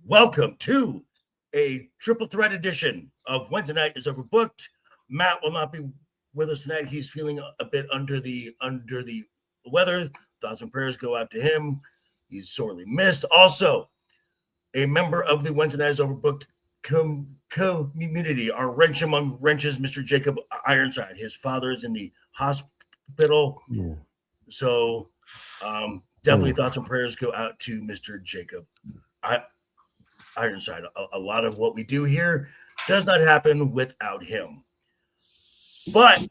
welcome to a triple threat edition of Wednesday Night is Overbooked. Matt will not be with us tonight. He's feeling a bit under the weather. Thoughts and prayers go out to him. He's sorely missed. Also, a member of the Wednesday Night is Overbooked community, our wrench among wrenches, Mr. Jacob Ironside. His father is in the hospital. Yeah. So definitely thoughts and prayers go out to Mr. Jacob Ironside. A lot of what we do here does not happen without him. But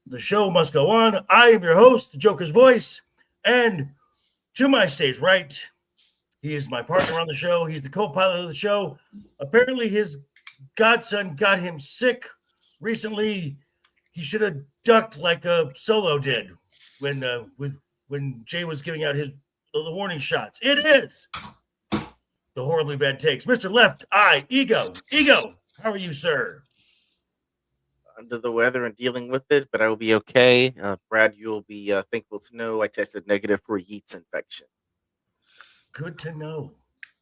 the show must go on. I am your host, the Joker's Voice, and to my stage right, he is my partner on the show. He's the co-pilot of the show. Apparently, his godson got him sick recently. He should have ducked like a Solo did when Jay was giving out the warning shots. It is the horribly bad takes, Mr. LeftEyeEgo. Ego, how are you, sir? Under the weather and dealing with it, but I will be okay. Brad, you'll be thankful to know I tested negative for a yeast infection. Good to know.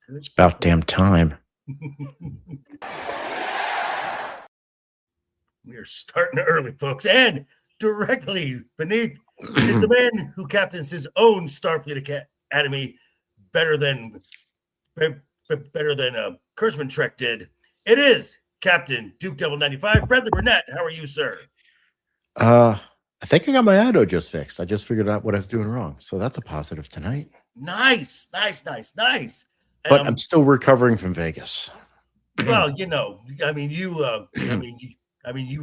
It's about damn time. We are starting early, folks. And directly beneath is the man who captains his own Starfleet Academy better than Kurzman Trek did. It is Captain Duke Devil 95, Bradley Burnett. How are you, sir? I think I got my auto just fixed. I just figured out what I was doing wrong. So that's a positive tonight. Nice. But I'm still recovering from Vegas. Well, you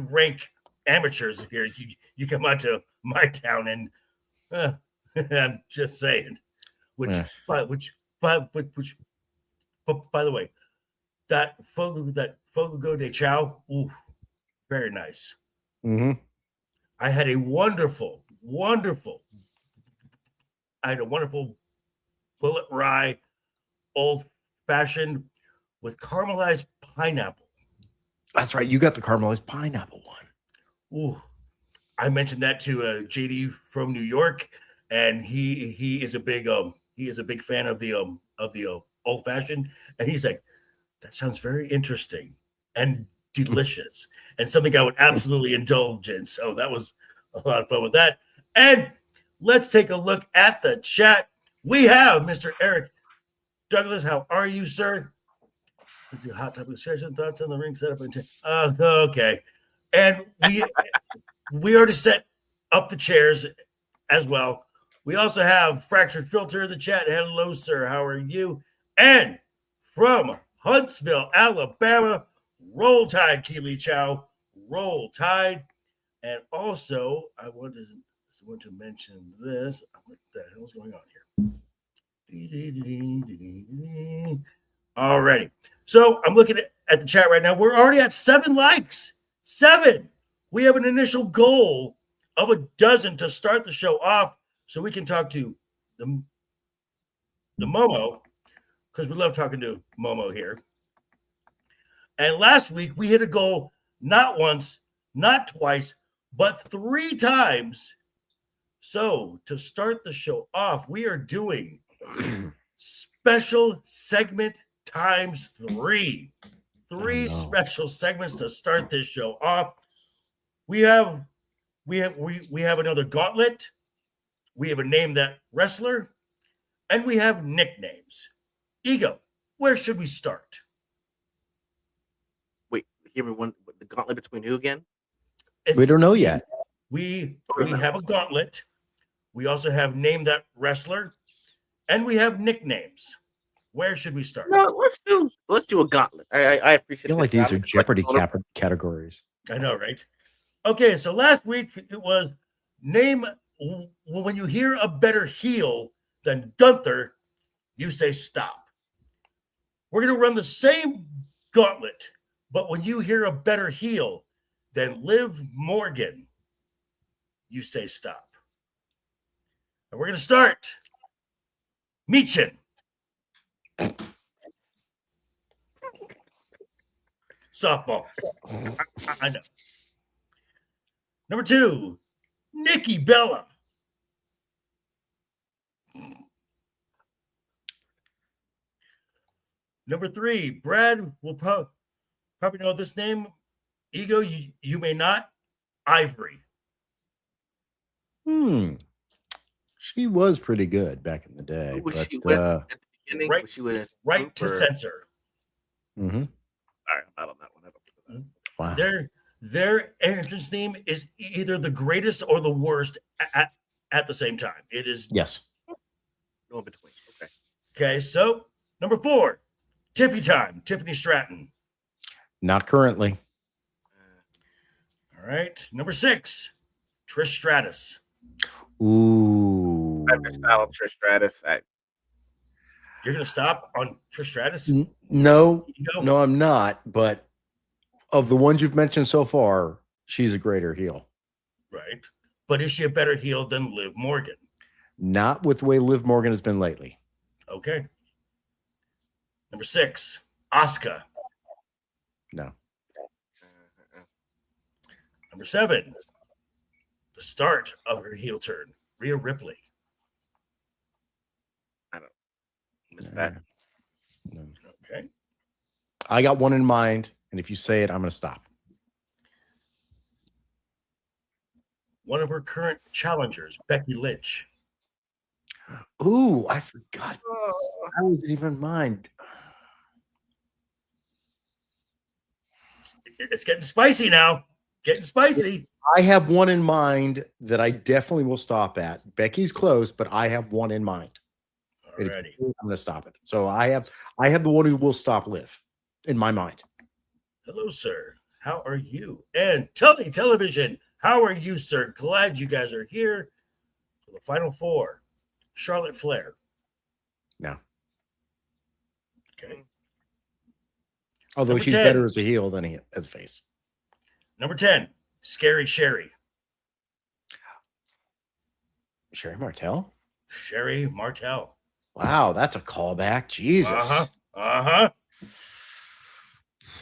rank amateurs here. You come out to my town and I'm just saying. By the way, that Fogo de Chao, ooh, very nice. Mm-hmm. I had a wonderful bullet rye, old fashioned with caramelized pineapple. That's right. You got the caramelized pineapple one. Ooh, I mentioned that to JD from New York, and he is a big fan of the old fashioned, and he's like, that sounds very interesting and delicious and something I would absolutely indulge in. So that was a lot of fun with that. And let's take a look at the chat. We have Mr. Eric Douglas. How are you, sir? Let's do hot topic session, thoughts on the ring setup. Okay. And we already set up the chairs as well. We also have Fractured Filter in the chat. Hello, sir. How are you? And from Huntsville, Alabama, Roll Tide, Keely Chow. Roll Tide. And also, I want to mention this. What the hell is going on here? Alrighty. So I'm looking at the chat right now. We're already at 7 likes. 7. We have an initial goal of 12 to start the show off so we can talk to the MOMO, because we love talking to MOMO here. And last week, we hit a goal not once, not twice, but 3 times. So to start the show off, we are doing special segment times 3. 3 special segments to start this show off. We have another gauntlet. We have a Name That Wrestler, and we have nicknames. Ego, where should we start? Wait, give me one. The gauntlet between who again? We don't know yet. We have a gauntlet. We also have Name That Wrestler, and we have nicknames. Where should we start? No, let's do a gauntlet. I appreciate. I feel like these are Jeopardy categories. I know, right? Okay, so last week it was name when you hear a better heel than Gunther, you say stop. We're going to run the same gauntlet, but when you hear a better heel than Liv Morgan, you say stop. And we're going to start. Meechin. Softball. I know. Number 2, Nikki Bella. Number 3, Brad will probably know this name. Ego, you may not. Ivory. She was pretty good back in the day. Who was but, she with at the beginning? Right, Was she with right to censor. All right, I don't know that one. I don't know. Wow. Their entrance theme is either the greatest or the worst at the same time. It is Yes. No in between. Okay. okay. So number 4, Tiffy time. Tiffany Stratton. Not currently. All right. Number 6, Trish Stratus. Ooh. I missed out on Trish Stratus. You're gonna stop on Trish Stratus? No, Ego? no, I'm not. But of the ones you've mentioned so far, she's a greater heel. Right. But is she a better heel than Liv Morgan? Not with the way Liv Morgan has been lately. Okay. Number 6, Asuka. No. Number 7, the start of her heel turn, Rhea Ripley. Missed that. No. Okay. I got one in mind, and if you say it, I'm going to stop. One of her current challengers, Becky Lynch. Ooh, I forgot. I wasn't even mine. It's getting spicy now. Getting spicy. I have one in mind that I definitely will stop at. Becky's close, but I have one in mind. Alrighty. I'm going to stop it. So I have the one who will stop Liv in my mind. Hello, sir. How are you? And Tully Television, how are you, sir? Glad you guys are here for the final 4. Charlotte Flair. No. Okay. Although Number she's 10. better as a heel than as a face. Number 10, Scary Sherry. Sherry Martel? Sherry Martel. Wow, that's a callback. Jesus. I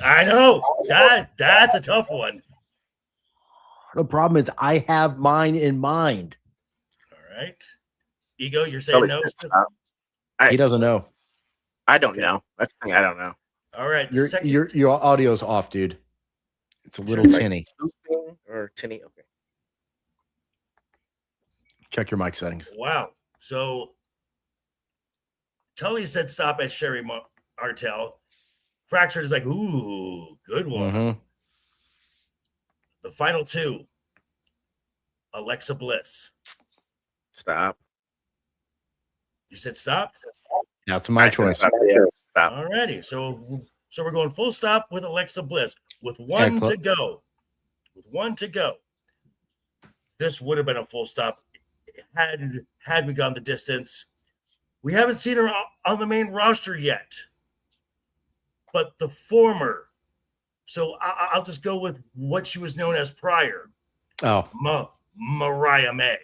know. That's a tough one. The problem is I have mine in mind. All right. Ego, you're saying no? He doesn't know. I don't know. That's the thing. I don't know. All right. Your audio's off, dude. It's a little tinny. Or tinny. Okay. Check your mic settings. Wow. So Tully said stop at Sherry Martel. Fractured is like, ooh, good one. Mm-hmm. The final 2, Alexa Bliss. Stop. You said stop? That's my choice. Stop. All righty. So we're going full stop with Alexa Bliss with 1 to go. With 1 to go. This would have been a full stop had we gone the distance. We haven't seen her on the main roster yet. But the former. So I'll just go with what she was known as prior. Oh. Mariah May.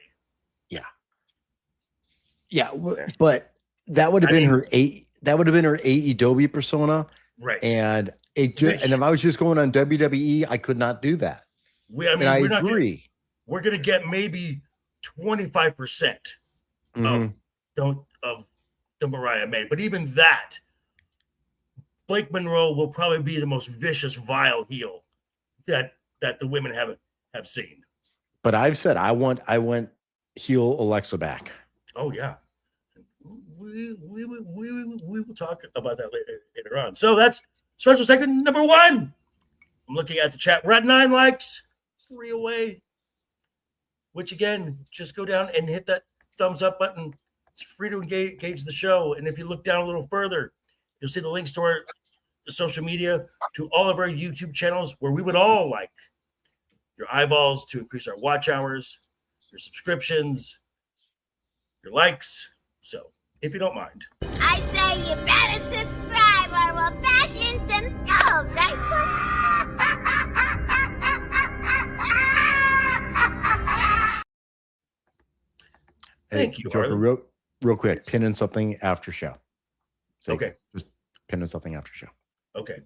Yeah, but that would have been her AEW persona. Right. And and if I was just going on WWE, I could not do that. I agree. We're going to get maybe 25% of the Mariah May. But even that, Blake Monroe will probably be the most vicious, vile heel that the women have seen. But I've said I want heel Alexa back. Oh yeah, we will talk about that later on. So that's special segment number 1. I'm looking at the chat. We're at 9 likes, 3 away. Which again, just go down and hit that thumbs up button. It's free to engage the show. And if you look down a little further, you'll see the links to our social media, to all of our YouTube channels, where we would all like your eyeballs to increase our watch hours, your subscriptions, your likes. So if you don't mind, I'd say you better subscribe or we'll bash in some skulls, right? Thank you, Joker, Harlan. real quick, pin in something after show. So okay. Just pin in something after show. Okay.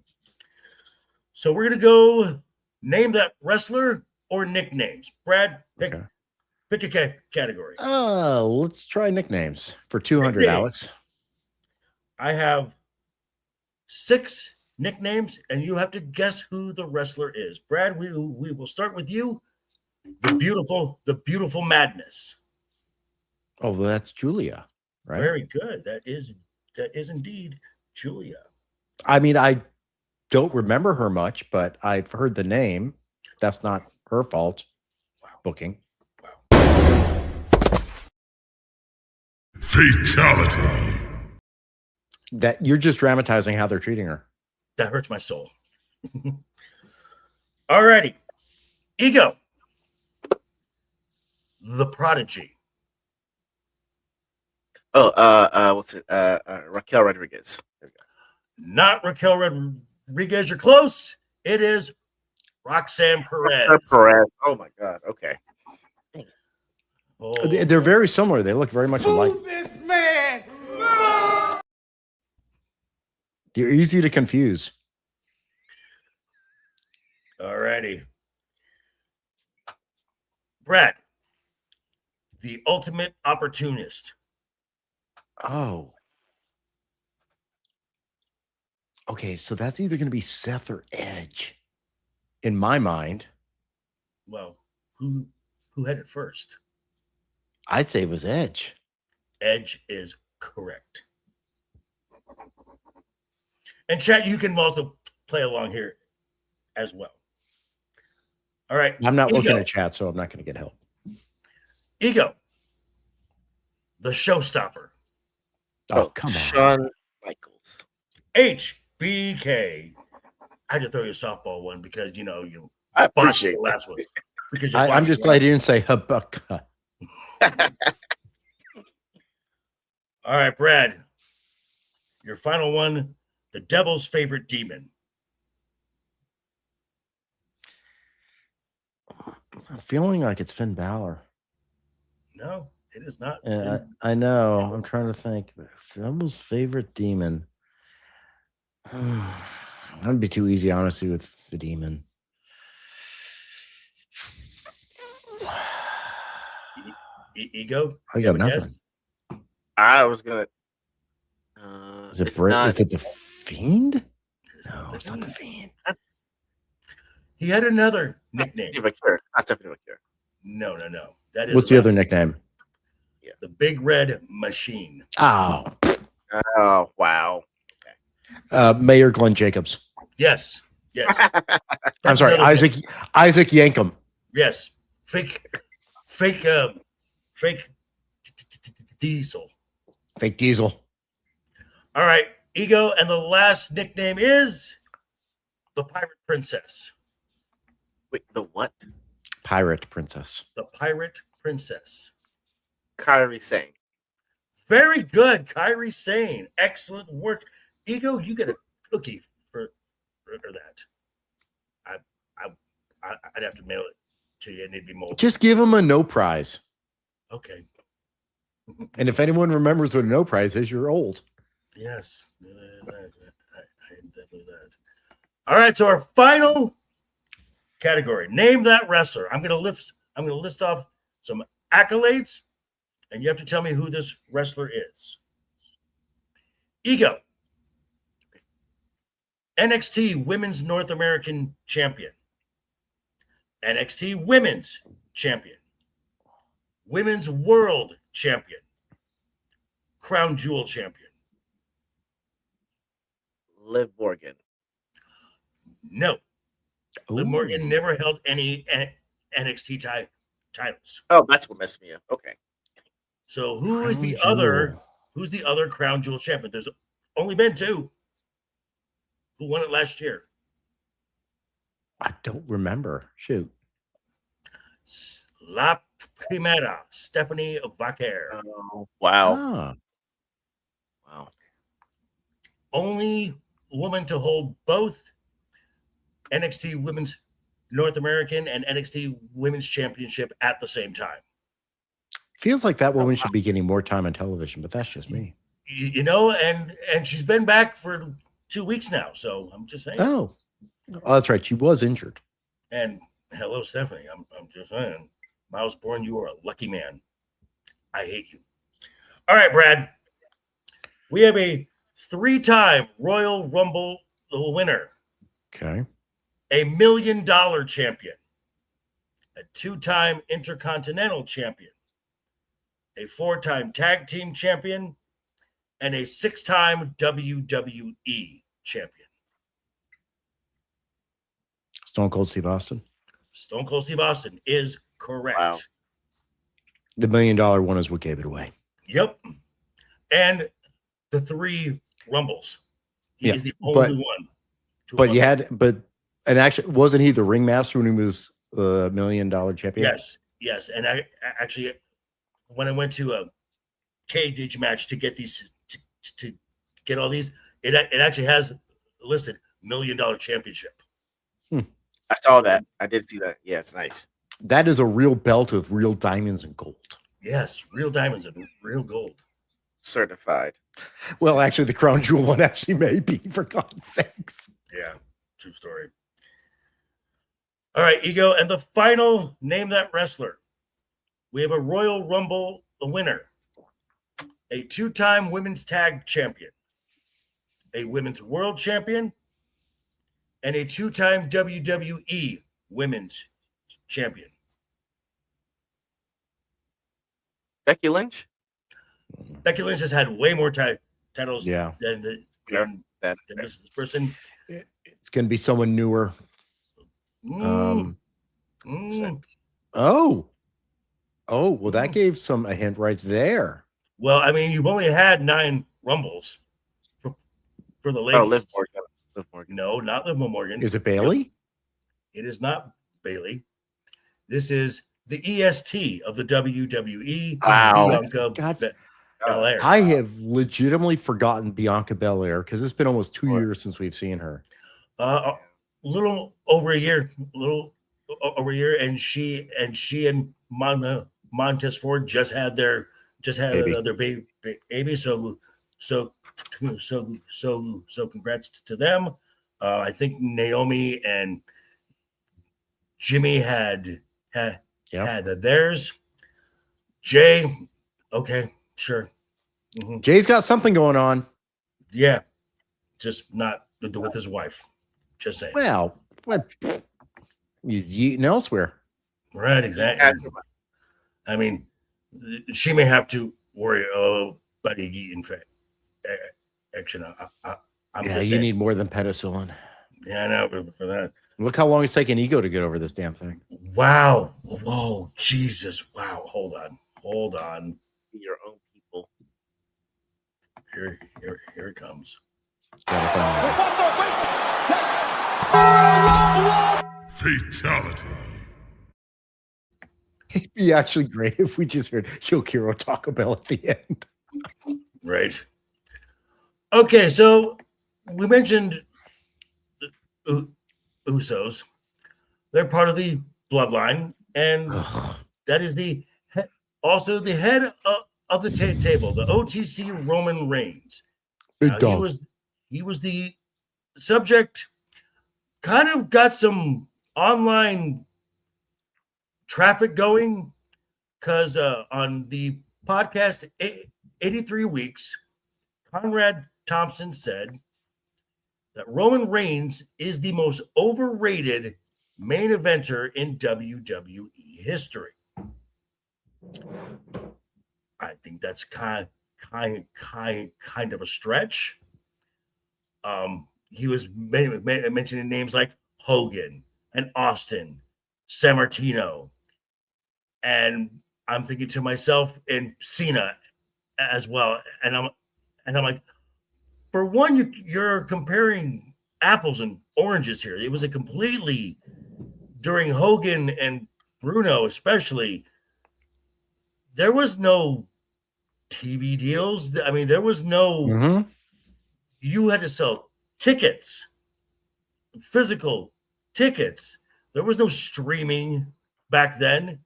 So we're going to go name that wrestler or nicknames. Brad, pick a category. Let's try nicknames for 200, Nickname. Alex. I have 6 nicknames, and you have to guess who the wrestler is. Brad, we will start with you. The beautiful madness. Oh, well, that's Julia, right? Very good. That is indeed Julia. I mean, I don't remember her much, but I've heard the name. That's not her fault. Wow. Booking. Wow. Fatality. That you're just dramatizing how they're treating her. That hurts my soul. Alrighty. Ego. The Prodigy. Oh, what's it? Raquel Rodriguez. There we go. Not Raquel Rodriguez. You're close. It is Roxanne Perez. Perez. Oh my God. Okay. Oh, They're very similar. They look very much alike. This man. They're easy to confuse. alrighty. Brad. The Ultimate Opportunist. Oh. Okay, so that's either going to be Seth or Edge. In my mind, Well, who had it first? I'd say it was Edge. Edge is correct. And chat, you can also play along here as well. All right. I'm not looking Ego. at chat, so I'm not going to get help. Ego. The Showstopper. Oh, come on. Shawn Michaels. HBK. I had to throw you a softball one because you I botched appreciate the that. last one. Because you I'm botched just the glad last you didn't say Habuka. one. All right, Brad. Your final one. The Devil's Favorite Demon. I'm feeling like it's Finn Balor. No, it is not. I know. I'm trying to think. Devil's favorite demon. That'd be too easy, honestly, with the demon. Ego. I You got have a nothing. guess? I was gonna. Is it it's Brit? not- Is it the Fiend? It is No, it's not the Fiend. He had another nickname. Stephanie McCure. Not Stephanie McCure. No. That is What's the other left. nickname? The Big Red Machine. Oh, Oh wow. Mayor Glenn Jacobs. Yes. I'm That's sorry, another Isaac Yankum. Yes. Fake Diesel. Fake Diesel. All right. Ego. And the last nickname is the Pirate Princess. Wait, the what? Pirate Princess. The Pirate Princess. Kyrie Sane. Very good. Kyrie Sane. Excellent work. Ego, you get a cookie for that. I'd have to mail it to you and it'd be more. Just give him a no prize. Okay. And if anyone remembers what a no prize is, you're old. Yes. I am definitely that. All right. So our final category. Name that wrestler. I'm gonna list off some accolades, and you have to tell me who this wrestler is. Ego. NXT Women's North American Champion. NXT Women's Champion. Women's World Champion. Crown Jewel Champion. Liv Morgan. No. Liv Ooh. Morgan never held any NXT titles. Oh, that's what messed me up. Okay. So who is Crown the other? Jewel. Who's the other Crown Jewel champion? There's only been 2. Who won it last year? I don't remember. Shoot. La Primera, Stephanie Vaquer. Oh, wow. Ah, Wow. Only woman to hold both NXT Women's North American and NXT Women's Championship at the same time. feels like that woman should be getting more time on television, but that's just me. And she's been back for 2 weeks now. So I'm just saying. Oh, that's right. She was injured. And hello, Stephanie. I'm just saying, Miles Bourne, you are a lucky man. I hate you. All right, Brad. We have a 3-time Royal Rumble winner, Okay. a $1 million champion, a 2-time Intercontinental champion, a 4-time Tag Team champion, and a 6-time WWE champion. Stone Cold Steve Austin. Stone Cold Steve Austin is correct. Wow. The $1 million one is what gave it away. Yep. And the 3 Rumbles. He Yeah, is the but- only one. But you had, and actually, wasn't he the ringmaster when he was the $1 million champion? Yes. And I actually, when I went to a cage match to get these, to get all these, it actually has listed $1 million championship. I saw that. I did see that. Yeah, it's nice. That is a real belt of real diamonds and gold. Yes, real diamonds and real gold. Certified. Well, actually, the crown jewel one actually may be, for God's sakes. Yeah, true story. All right, Ego, and the final name that wrestler. We have a Royal Rumble winner, a 2-time women's tag champion, a women's world champion, and a 2-time WWE women's champion. Becky Lynch. Becky Lynch has had way more titles Yeah. than this person. It's going to be someone newer. Mm, Oh, well, that gave a hint right there. Well, I mean, you've only had 9 Rumbles for the ladies. Oh, Liv Morgan. Liv Morgan. No, not Liv Morgan. Is it Bailey? It is not Bailey. This is the EST of the WWE. Wow. Bianca God. Belair. I have legitimately forgotten Bianca Belair because it's been almost 2 What? years since we've seen her. A little over a year, and she and Montez Ford just had their Baby. baby. So congrats to them. I think Naomi and Jimmy had theirs. Jay, okay, sure. Mhm. Jay's got something going on. Yeah, just not with his wife. Just saying. Well, what? He's eating elsewhere. Right, exactly. I mean, she may have to worry about a infection. I'm Yeah, just you saying. need more than penicillin. Yeah, I know for that. Look how long it's taken Ego to get over this damn thing. Wow. Whoa, Jesus. Wow. Hold on. Be your own people. Here it comes. Fatality. It'd be actually great if we just heard Yokiro Taco Bell at the end. Right. Okay, so we mentioned the Usos. They're part of the bloodline, and that is also the head of the table, the OTC Roman Reigns. Big Now, dog. he was the subject, kind of got some online traffic going because on the podcast 83 Weeks, Conrad Thompson said that Roman Reigns is the most overrated main eventer in WWE history. I think that's kind of a stretch. He was mentioning names like Hogan and Austin, Sammartino, and I'm thinking to myself, and Cena as well. And I'm like, for one, you're comparing apples and oranges here. It was a completely, during Hogan and Bruno especially, there was no TV deals. I mean, there was no, you had to sell tickets, physical tickets. There was no streaming back then.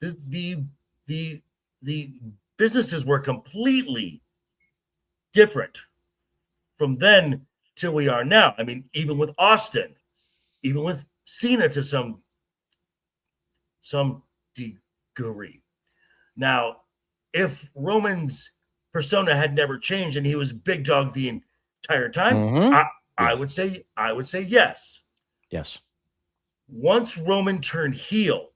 The businesses were completely different from then till we are now. I mean, even with Austin, even with Cena to some degree. Now, if Roman's persona had never changed and he was big dog the entire time? Mhm. I Yes. would say yes. Yes. Once Roman turned heel,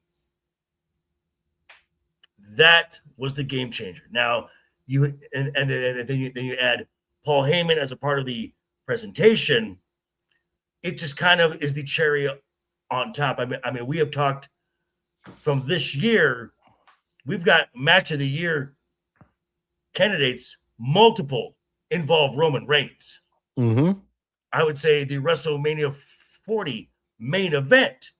that was the game changer. Now you and then you add Paul Heyman as a part of the presentation. It just kind of is the cherry on top. I mean, we have talked from this year. We've got match of the year candidates, multiple involve Roman Reigns. Mm-hmm. I would say the WrestleMania 40 main event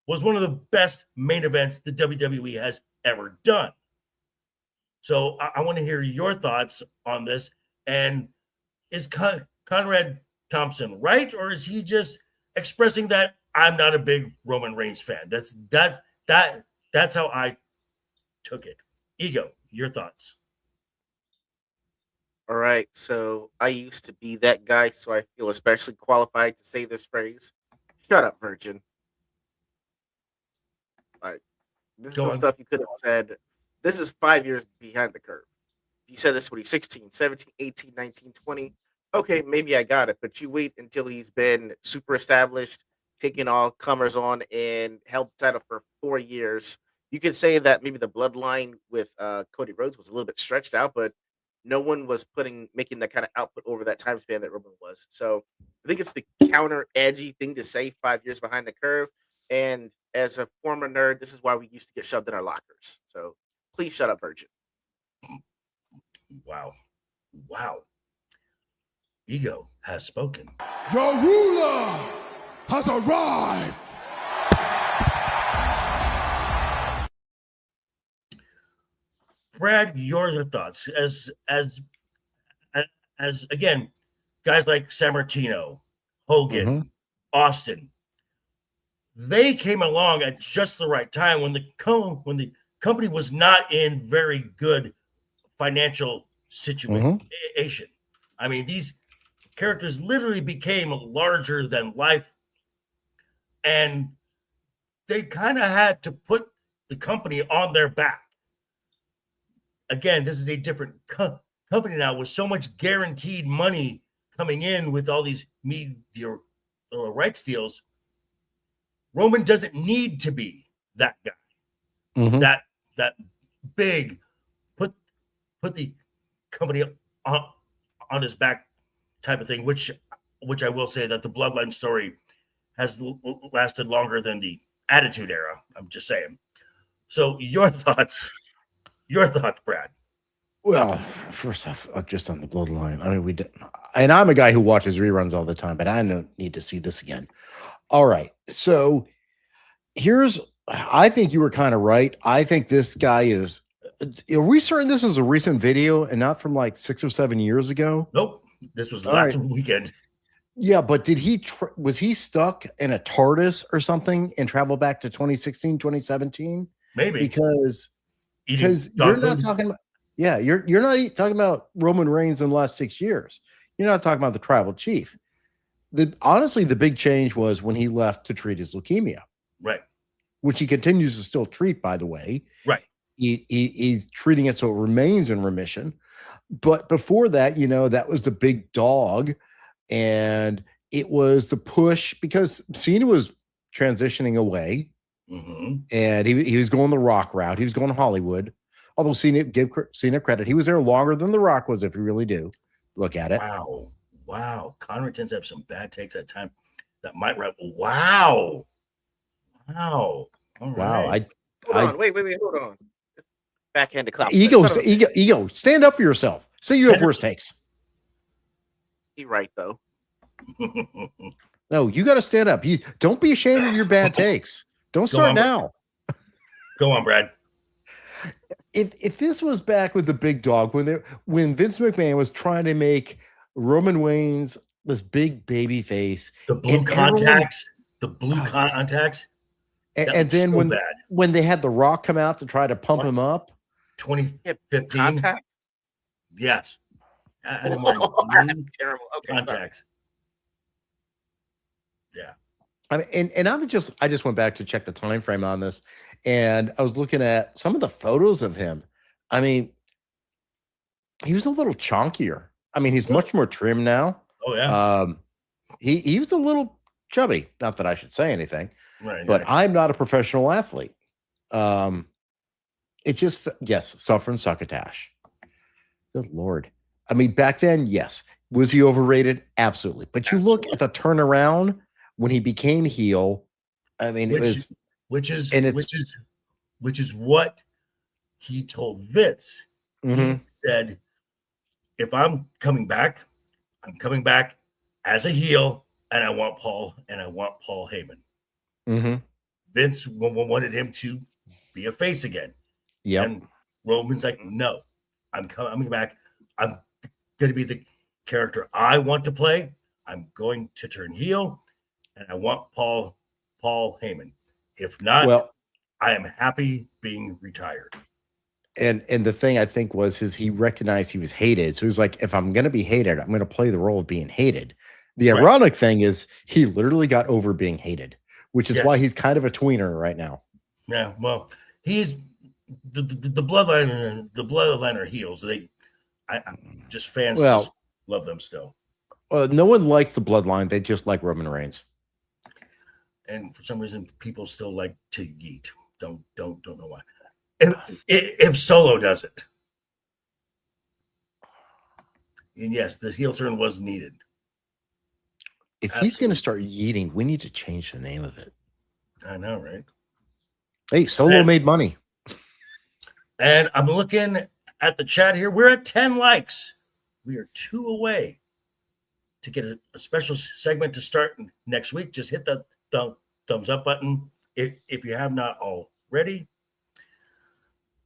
was one of the best main events the WWE has ever done. So I want to hear your thoughts on this. And is Conrad Thompson right, or is he just expressing that I'm not a big Roman Reigns fan? That's how I took it. Ego, your thoughts? All right, so I used to be that guy, so I feel especially qualified to say this phrase. Shut up, virgin. Like, this is Go some on. stuff you could have said. This is 5 years behind the curve. You said this when he's 16, 17, 18, 19, 20. Okay, maybe I got it, but you wait until he's been super established, taking all comers on, and held the title for 4 years. You could say that maybe the bloodline with Cody Rhodes was a little bit stretched out, but no one was making that kind of output over that time span that Roman was. So I think it's the counter edgy thing to say 5 years behind the curve. And as a former nerd, this is why we used to get shoved in our lockers. So please shut up, virgin. Wow. Ego has spoken. Your ruler has arrived. Brad, your thoughts as again, guys like Sammartino, Hogan, Austin, they came along at just the right time when the company was not in very good financial situation. I mean, these characters literally became larger than life, and they kind of had to put the company on their back. Again, this is a different company now with so much guaranteed money coming in with all these media rights deals. Roman doesn't need to be that guy, that big, put the company on his back type of thing, which I will say that the Bloodline story has lasted longer than the Attitude Era. I'm just saying. So your thoughts, Brad? Well, first off, just on the Bloodline. I mean, we did, and I'm a guy who watches reruns all the time, but I don't need to see this again. All right, so I think you were kind of right. I think this guy is. Are we certain this is a recent video and not from like 6 or 7 years ago? Nope, this was last weekend. Yeah, but did was he stuck in a TARDIS or something and travel back to 2016, 2017? Maybe because you're not talking about. Yeah, you're not talking about Roman Reigns in the last 6 years. You're not talking about the tribal chief. Honestly, the big change was when he left to treat his leukemia, right? Which he continues to still treat, by the way. Right. He's treating it so it remains in remission. But before that, that was the big dog, and it was the push because Cena was transitioning away, and he was going the Rock route. He was going Hollywood. Although give Cena credit, he was there longer than The Rock was, if you really do look at it. Wow. Conrad tends to have some bad takes at time. That might wrap. Wow. All right. Hold on. Wait. Hold on. Backhanded clap. Ego. Stand up for yourself. Say you have worse takes. You're right, though. No, you got to stand up. You don't be ashamed of your bad takes. Don't start now. Go on, Brad. If this was back with the big dog, when Vince McMahon was trying to make Roman Reigns this big baby face, the blue contacts, and then when they had The Rock come out to try to pump him up, 2015 contact, yes, terrible. Okay, contacts. Yeah, I mean, and I just went back to check the time frame on this, and I was looking at some of the photos of him. I mean, he was a little chonkier. I mean, he's much more trim now. Oh yeah. He was a little chubby. Not that I should say anything, Right. but right. I'm not a professional athlete. It just yes, suffering succotash. Good Lord. I mean, back then, yes. Was he overrated? Absolutely. But you look at the turnaround when he became heel. I mean, it was which is and it's which is what he told Vince. mhm. He said, if I'm coming back as a heel, and I want Paul Heyman. Mhm. Vince wanted him to be a face again. Yep. And Roman's like, no, I'm coming back. I'm going to be the character I want to play. I'm going to turn heel, and I want Paul Heyman. If not, Well, I am happy being retired. and the thing I think was he recognized he was hated. So he was like, if I'm going to be hated, I'm going to play the role of being hated. The Right. ironic thing is he literally got over being hated, which is Yes. why he's kind of a tweener right now. Yeah, well, he's the bloodline are heels. I just fans Well- just love them still. No one likes the bloodline. They just like Roman Reigns. And for some reason, people still like to yeet. Don't know why. If Solo does it, and yes, the heel turn was needed. If he's going to start yeeting, we need to change the name of it. I know, right? Hey, Solo made money. And I'm looking at the chat here. We're at 10 likes. We are 2 away to get a special segment to start next week. Just hit the thumbs up button if you have not already.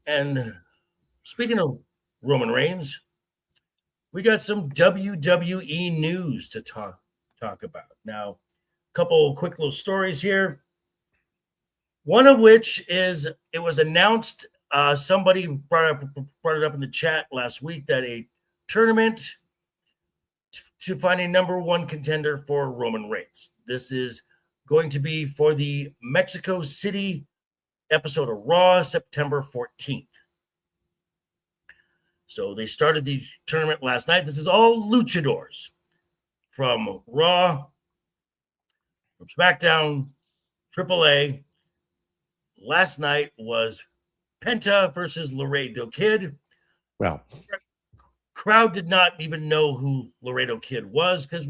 And speaking of Roman Reigns, we got some WWE news to talk about. Now, a couple quick little stories here. One of which is it was announced, somebody brought it up in the chat last week, that a tournament to find a number 1 contender for Roman Reigns. This is going to be for the Mexico City episode of Raw, September 14th. So they started the tournament last night. This is all luchadors from Raw, from Smackdown, AAA. Last night was Penta versus Laredo Kid. Well, Crowd did not even know who Laredo Kid was because,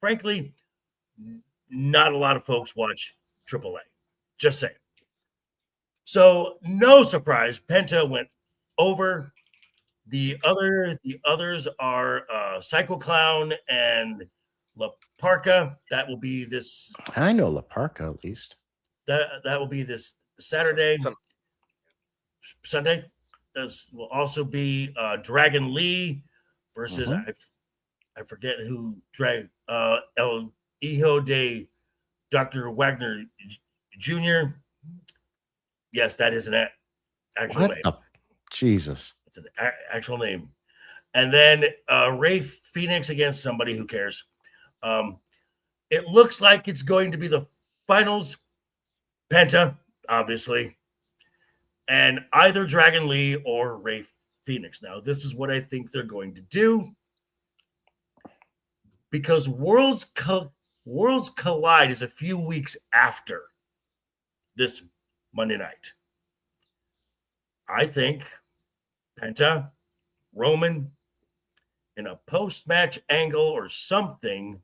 frankly, not a lot of folks watch AAA. Just saying. So, no surprise, Penta went over. The others are Psycho Clown and La Parca. That will be this. I know La Parca at least. That will be this Saturday. Sunday. This will also be Dragon Lee versus I forget who El Hijo de Dr. Wagner Jr. Yes, that is an actual What name. the Jesus? It's an actual name. And then Ray Phoenix against somebody, who cares? It looks like it's going to be the finals. Penta, obviously. And either Dragon Lee or Ray Phoenix. Now, this is what I think they're going to do. Because Worlds Collide is a few weeks after this Monday night. I think Penta, Roman, in a post-match angle or something,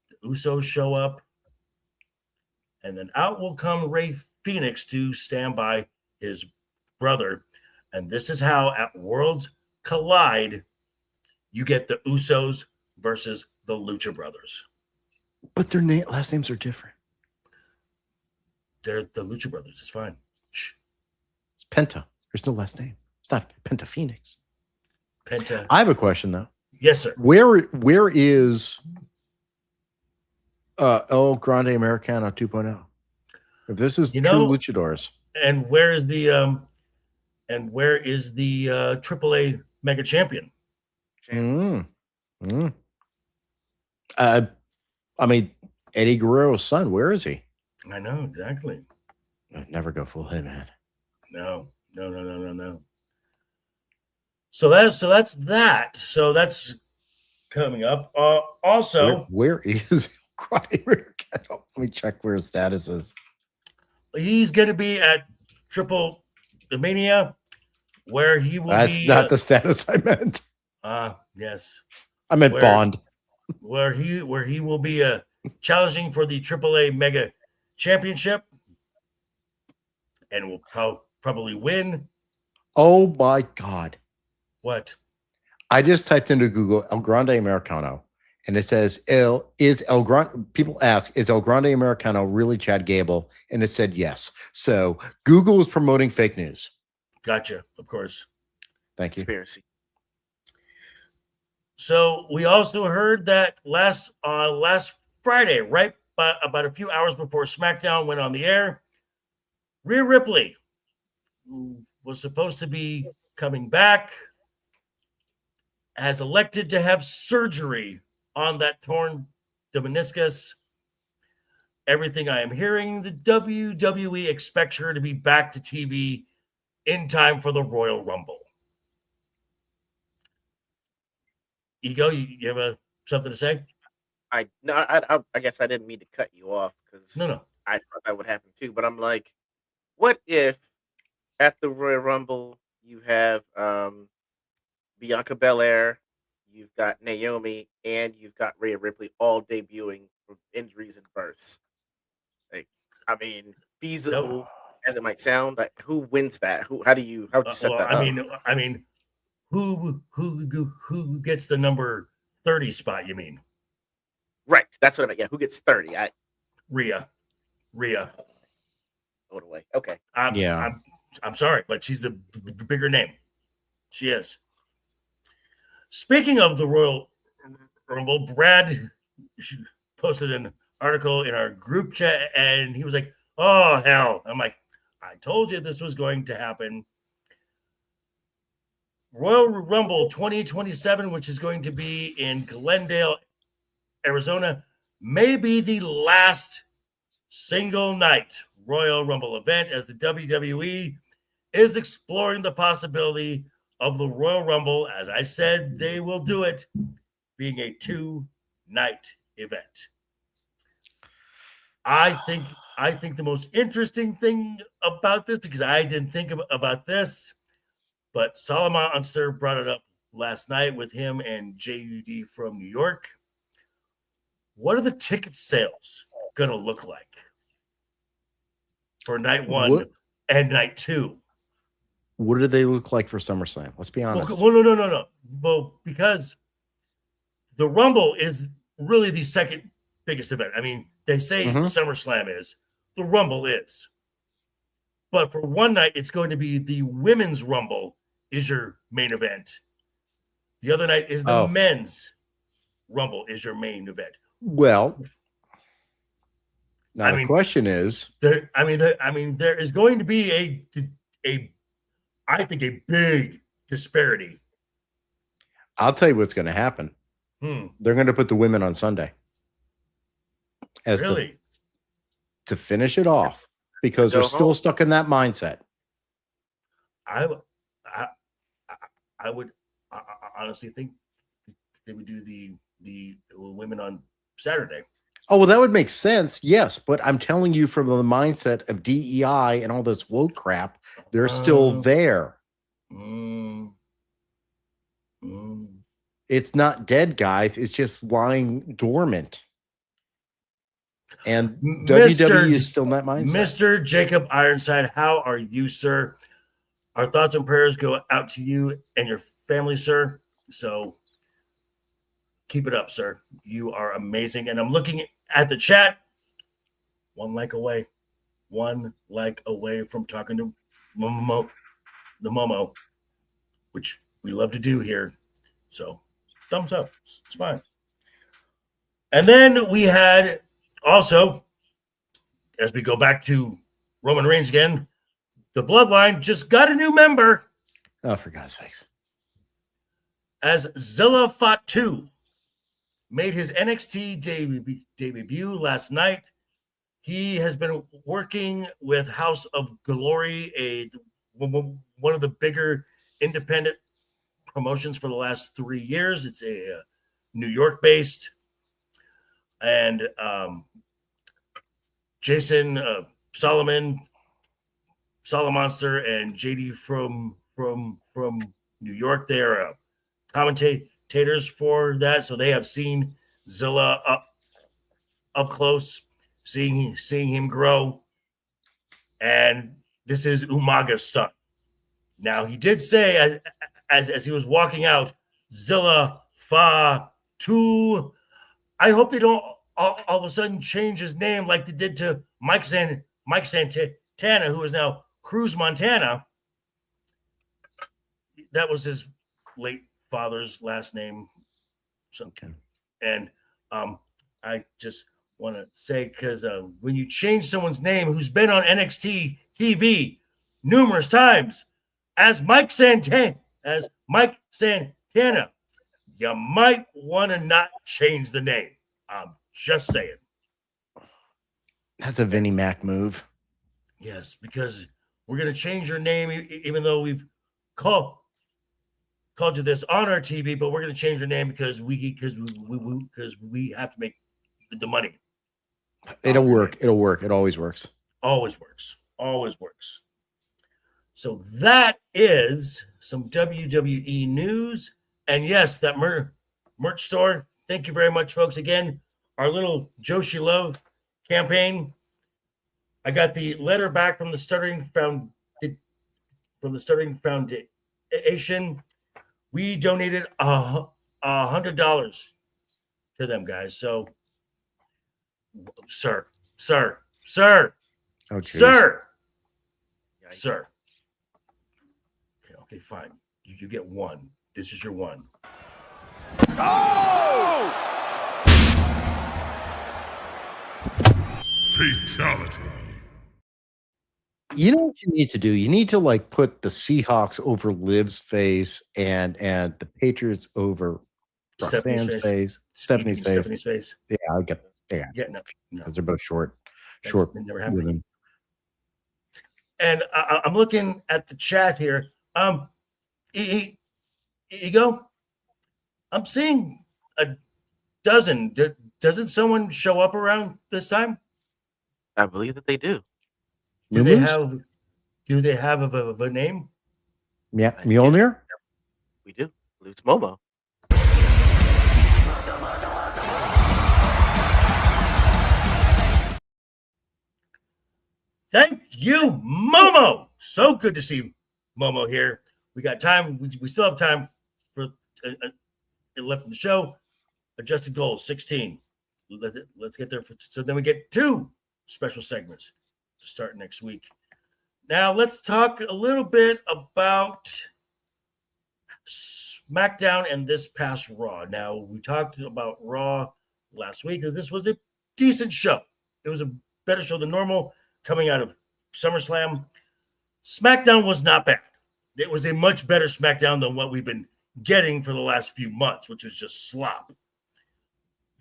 the Usos show up, and then out will come Ray Phoenix to stand by his brother. And this is how at Worlds Collide, you get the Usos versus the Lucha Brothers. But their last names are different. They're the Lucha Brothers. It's fine. Shh. It's Penta. There's no last name. It's not Penta Phoenix. Penta. I have a question though. Yes, sir. Where is El Grande Americano 2.0? If this is true luchadors, and where is the AAA Mega Champion? I mean, Eddie Guerrero's son. Where is he? I know exactly. I'd never go full Hitman. No. So that's that. So that's coming up. Also, where is El Grande? Let me check where his status is. he's going to be at Triple Mania, where he will That's be. not the status I meant. Yes, I meant Bond. where he will be challenging for the AAA Mega Championship, and will probably win. Oh my God! What? I just typed into Google El Grande Americano, and it says El Grande. People ask, is El Grande Americano really Chad Gable? And it said yes. So Google is promoting fake news. Gotcha. Of course. Thank you. Conspiracy. So we also heard that last Friday, right about a few hours before SmackDown went on the air, Rhea Ripley, who was supposed to be coming back, has elected to have surgery on that torn meniscus. Everything I am hearing, the WWE expects her to be back to TV in time for the Royal Rumble. Ego, you have something to say? I guess I didn't mean to cut you off because No. I thought that would happen too. But I'm like, what if at the Royal Rumble you have Bianca Belair, you've got Naomi, and you've got Rhea Ripley all debuting from injuries and births? Like, I mean, feasible as it might sound, like who wins that? How would you set that up? I mean, who gets the number 30 spot? You mean? Right, that's what I meant. Yeah, who gets 30? Rhea. Throw it away. Okay. I'm sorry, but she's the bigger name. She is. Speaking of the Royal Rumble, Brad posted an article in our group chat, and he was like, "Oh hell!" I'm like, "I told you this was going to happen." Royal Rumble 2027, which is going to be in Glendale, Arizona, may be the last single night Royal Rumble event, as the WWE is exploring the possibility of the Royal Rumble. As I said, they will do it, being a 2-night event. I think the most interesting thing about this, because I didn't think about this, but Solomon Unster brought it up last night with him and JUD from New York. What are the ticket sales going to look like for night one and night two? What do they look like for SummerSlam? Let's be honest. Well, no. Well, because the Rumble is really the second biggest event. I mean, they say SummerSlam is. The Rumble is. But for one night, it's going to be the Women's Rumble is your main event. The other night is the Men's Rumble is your main event. Well, now the question is, there is going to be I think a big disparity. I'll tell you what's going to happen. They're going to put the women on Sunday as to finish it off, because they're still stuck in that mindset. I would honestly think they would do the women on Saturday. Oh, well, that would make sense. Yes. But I'm telling you, from the mindset of DEI and all this woke crap, they're still there. It's not dead, guys. It's just lying dormant. And WWE is still in that mindset. Mr. Jacob Ironside, how are you, sir? Our thoughts and prayers go out to you and your family, sir. So keep it up, sir. You are amazing. And I'm looking at the chat. 1 like away. 1 like away from talking to the MOMO, which we love to do here. So thumbs up. It's fine. And then we had also, as we go back to Roman Reigns again, the Bloodline just got a new member. Oh, for God's sakes. As Zilla Fatu made his NXT debut last night. He has been working with House of Glory, one of the bigger independent promotions for the last 3 years. It's a New York based, and Jason Solomonster and JD from New York. They're commentators for that, so they have seen Zilla up close, seeing him grow, and this is Umaga's son. Now he did say as he was walking out, Zilla Fa Tu. I hope they don't all of a sudden change his name like they did to Mike Santana, who is now Cruz Montana. That was his late father's last name. So, Okay. and I just want to say, because when you change someone's name who's been on NXT TV numerous times as Mike Santana, you might want to not change the name. I'm just saying. That's a Vinnie Mac move. Yes, because we're going to change your name, even though we've called you this on our TV, but we're going to change your name because we have to make the money. It'll work. It'll work. It always works. Always works. Always works. So that is some WWE news. And yes, that merch store. Thank you very much, folks. Again, our little Joshi Love campaign. I got the letter back from the Stuttering Foundation. We donated $100 to them, guys. So, sir. Oh, geez. Sir. Yikes. Sir. Okay, fine. You get one. This is your one. Fatality. You know what you need to do? You need to like put the Seahawks over Liv's face and the Patriots over Roxanne's face. Stephanie's face. Yeah, I get that. Yeah, no. Because they're both short. That's Short never happened. women. And I'm looking at the chat here. Ego, I'm seeing a dozen. Doesn't someone show up around this time? I believe that they do. Do Mumus? they have a name? Yeah, Mjolnir? We do. I believe it's Momo. Thank you, Momo. So good to see Momo here. We got time. We still have time for left in the show. Adjusted goals 16. Let's get there. So then we get 2 special segments to start next week. Now let's talk a little bit about SmackDown and this past Raw. Now we talked about Raw last week. This was a decent show. It was a better show than normal coming out of SummerSlam. SmackDown was not bad. It was a much better SmackDown than what we've been getting for the last few months, which was just slop.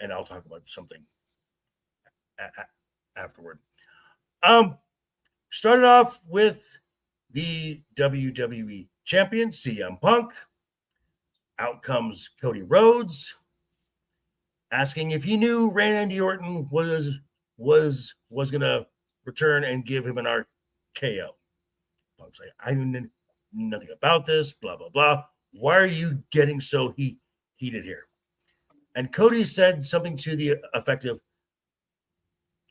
And I'll talk about something afterward. Started off with the WWE champion, CM Punk. Out comes Cody Rhodes, asking if he knew Randy Orton was going to return and give him an RKO. Punk's like, I knew nothing about this, blah, blah, blah. Why are you getting so heated here? And Cody said something to the effect of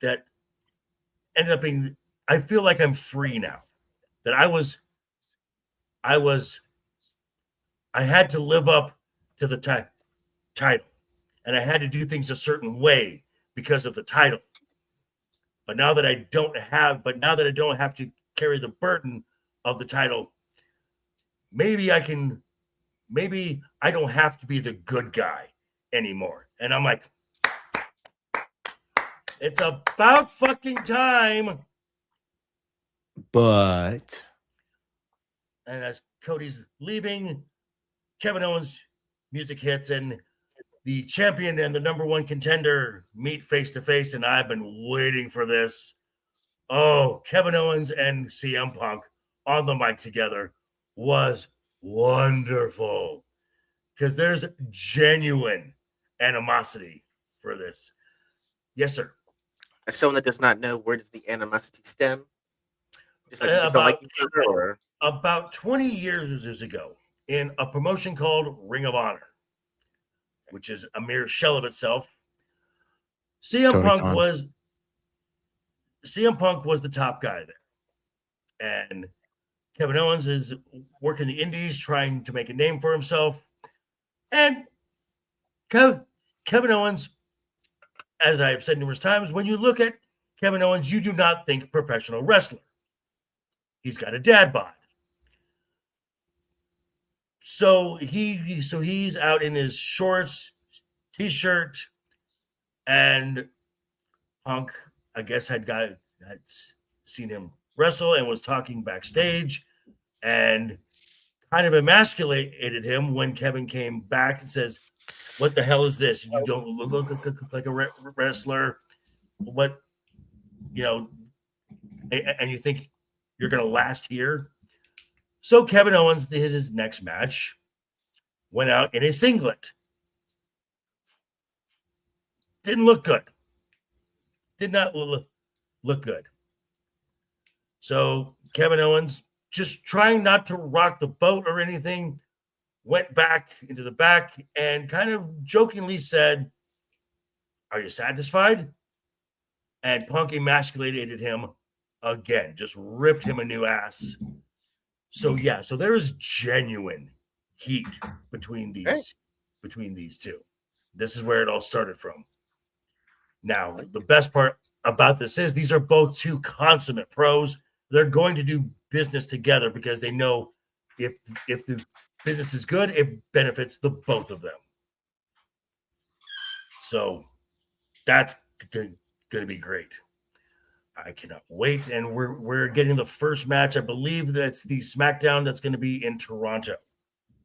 that ended up being, I feel like I'm free now. That I had to live up to the title. And I had to do things a certain way because of the title. But now that I don't have to carry the burden of the title, maybe I don't have to be the good guy anymore. And I'm like, it's about fucking time. But And as Cody's leaving, Kevin Owens' music hits and the champion and the number 1 contender meet face to face. And I've been waiting for this. Oh, Kevin Owens and CM Punk on the mic together was wonderful. because there's genuine animosity for this. Yes, sir. As someone that does not know, where does the animosity stem? Just like you just don't like each other, or About 20 years ago, in a promotion called Ring of Honor, which is a mere shell of itself, CM Tony Punk Khan. was the top guy there, and Kevin Owens is working the indies, trying to make a name for himself, and Kevin Owens, as I've said numerous times, when you look at Kevin Owens, you do not think professional wrestler. He's got a dad bod. So he's out in his shorts, t-shirt, and Punk, I guess, had seen him wrestle and was talking backstage and kind of emasculated him when Kevin came back and says, "What the hell is this? You don't look like a wrestler. What, and you think you're going to last here?" So Kevin Owens did his next match, went out in a singlet. Didn't look good. Did not look good. So Kevin Owens, just trying not to rock the boat or anything, went back into the back and kind of jokingly said, "Are you satisfied?" And Punk emasculated him again, just ripped him a new ass. So there is genuine heat between these two. This is where it all started from. Now, the best part about this is these are both two consummate pros. They're going to do business together because they know if the business is good, it benefits the both of them. So that's going to be great. I cannot wait. And we're getting the first match. I believe that's the Smackdown that's going to be in Toronto,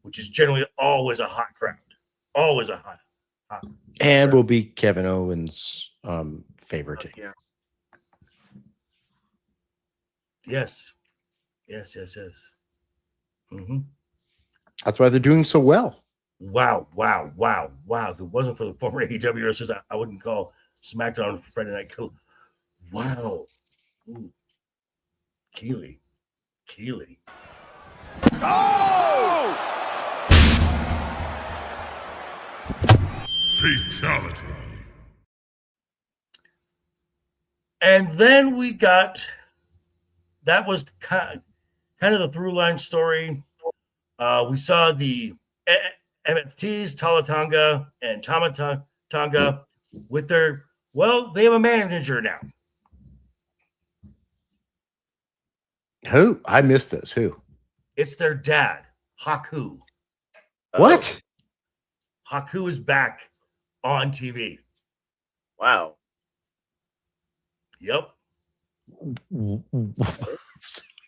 which is generally always a hot crowd. Always a hot And crowd. will be Kevin Owens' favorite team. yeah. Yes. Mm-hmm. That's why they're doing so well. Wow. If it wasn't for the former AEW wrestlers, I wouldn't call SmackDown Friday Night Kill. Wow. Ooh. Keely. Oh! Fatality. And then we got, that was kind of the through line story. We saw the MFTs, Talatanga and Tamatanga with their, they have a manager now. Who? I missed this. Who? It's their dad, Haku. What? Haku is back on TV. Wow. Yep. What?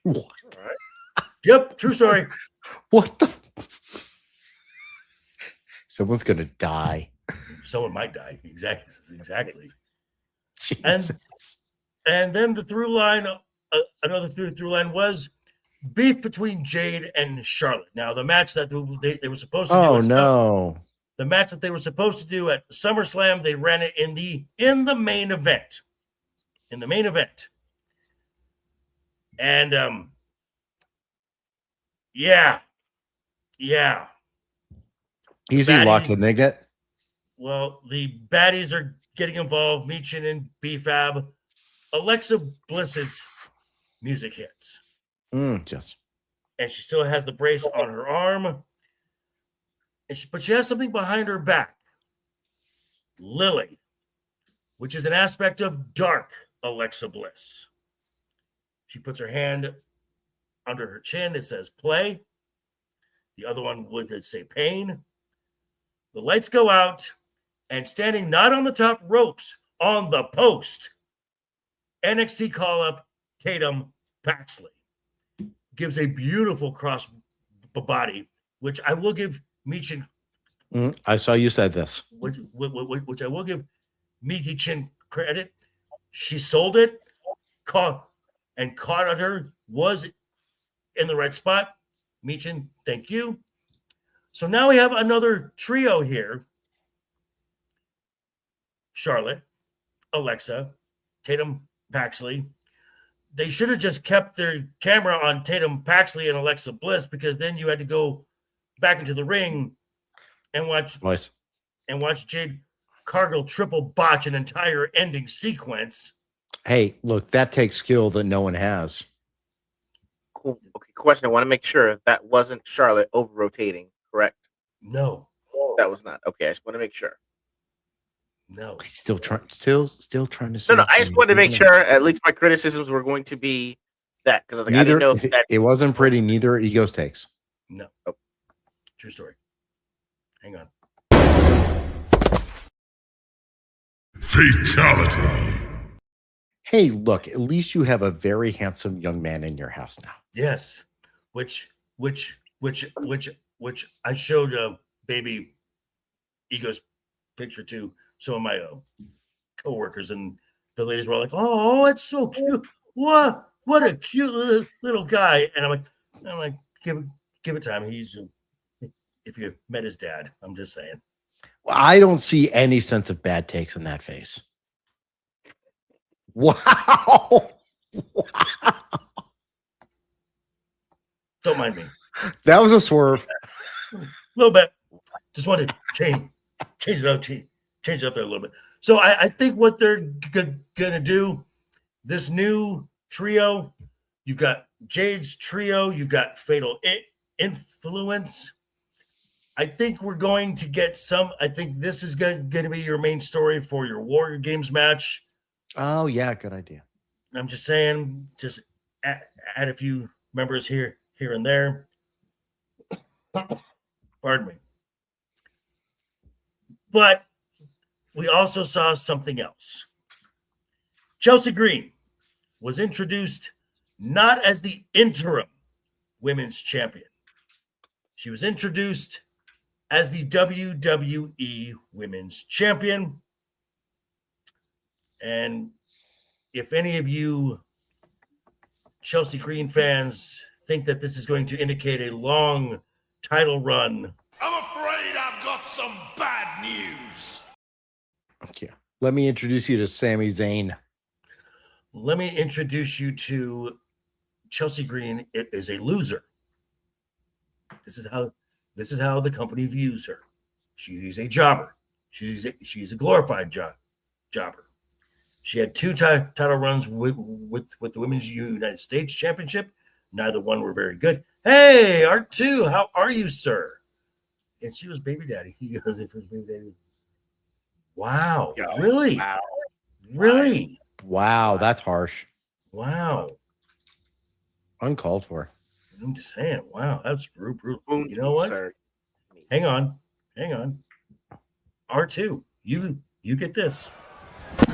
All right. Yep. True story. What the? Someone's gonna die. Someone might die. Exactly. Jesus. And then the through line, another through line was beef between Jade and Charlotte. Now, the match that they were supposed to do. Oh no. The match that they were supposed to do at SummerSlam, they ran it in the main event. In the main event. And yeah. Easy lock the nigget. Well, the baddies are getting involved. Michin and B-Fab. Alexa Bliss's music hits. Just. And she still has the brace on her arm. But she has something behind her back. Lily, which is an aspect of dark Alexa Bliss. She puts her hand under her chin. It says play. The other one would say pain. The lights go out, and standing not on the top ropes, on the post, NXT call-up Tatum Paxley gives a beautiful cross body, which I will give Michin. I saw you said this. Which I will give Michin credit. She sold it, caught her, was in the right spot. Michin, thank you. So now we have another trio here. Charlotte, Alexa, Tatum Paxley. They should have just kept their camera on Tatum Paxley and Alexa Bliss, because then you had to go back into the ring and watch Jade Cargill triple botch an entire ending sequence. Hey, look, that takes skill that no one has. Cool. Okay, question. I want to make sure that wasn't Charlotte over rotating, correct? No, That was not. Okay, I just want to make sure. no. He's still trying to say. No, I just wanted to make sure at least my criticisms were going to be that, because I didn't know if that. It wasn't pretty. Neither Egos takes. No. Oh. True story. Hang on. Fatality. Hey, look, at least you have a very handsome young man in your house now. Yes, which I showed baby Ego's picture to some of my coworkers, and the ladies were like, "Oh, it's so cute! What a cute little guy!" And I'm like, give it time. He's if you met his dad, I'm just saying. Well, I don't see any sense of bad takes in that face. Wow. Don't mind me. That was a swerve. A little bit. Just wanted to change it up, change it up there a little bit. So I think what they're gonna do, this new trio, you've got Jade's trio, you've got Fatal Influence. I think we're going to get some. I think this is going to be your main story for your Warrior Games match. Oh, yeah, good idea. I'm just saying, just add a few members here and there. Pardon me. But we also saw something else. Chelsea Green was introduced not as the interim women's champion. She was introduced as the WWE Women's Champion. And if any of you Chelsea Green fans think that this is going to indicate a long title run, I'm afraid I've got some bad news. Okay. Let me introduce you to Sami Zayn. let me introduce you to Chelsea Green. It is a loser. This is how the company views her. She's a jobber. She's a glorified jobber. She had two title runs with the Women's United States Championship. Neither one were very good. Hey, R2, how are you, sir? And she was baby daddy. He goes, if it was baby daddy. Wow. Yo, really? wow. Really? Wow, that's harsh. Wow. Uncalled for. I'm just saying, wow, that's brutal. Boom, You know what? sir. Hang on. R2, you get this.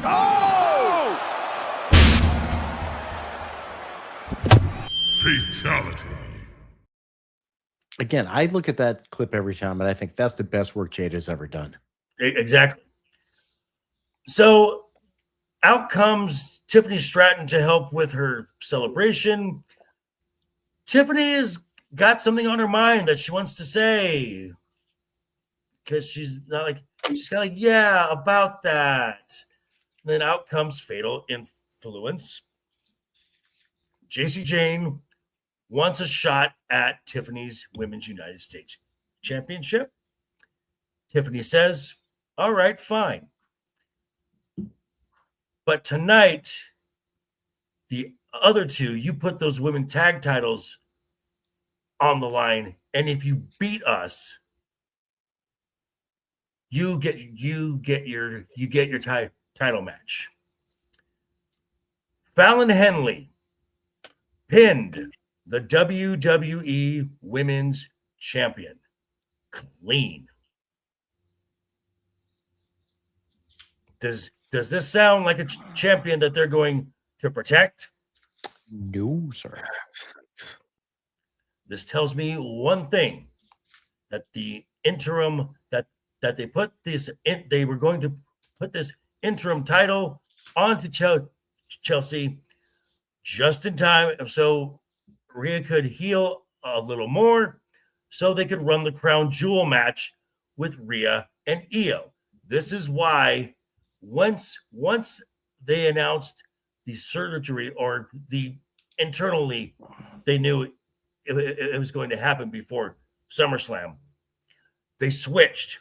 Oh! Fatality. Again, I look at that clip every time, and I think that's the best work Jade has ever done. Exactly. So out comes Tiffany Stratton to help with her celebration. Tiffany has got something on her mind that she wants to say, because she's got like, yeah, about that. And then out comes Fatal Influence. JC Jane wants a shot at Tiffany's Women's United States Championship. Tiffany says, all right, fine. But tonight, the other two, you put those women tag titles on the line, and if you beat us, you get your title match. Fallon Henley pinned the WWE Women's Champion clean. Does this sound like a champion that they're going to protect? No, sir. This tells me one thing, that the interim that they put this in, they were going to put this interim title onto Chelsea just in time so Rhea could heal a little more, so they could run the crown jewel match with Rhea and Io. This is why once they announced the surgery or the internally, they knew it was going to happen before SummerSlam. They switched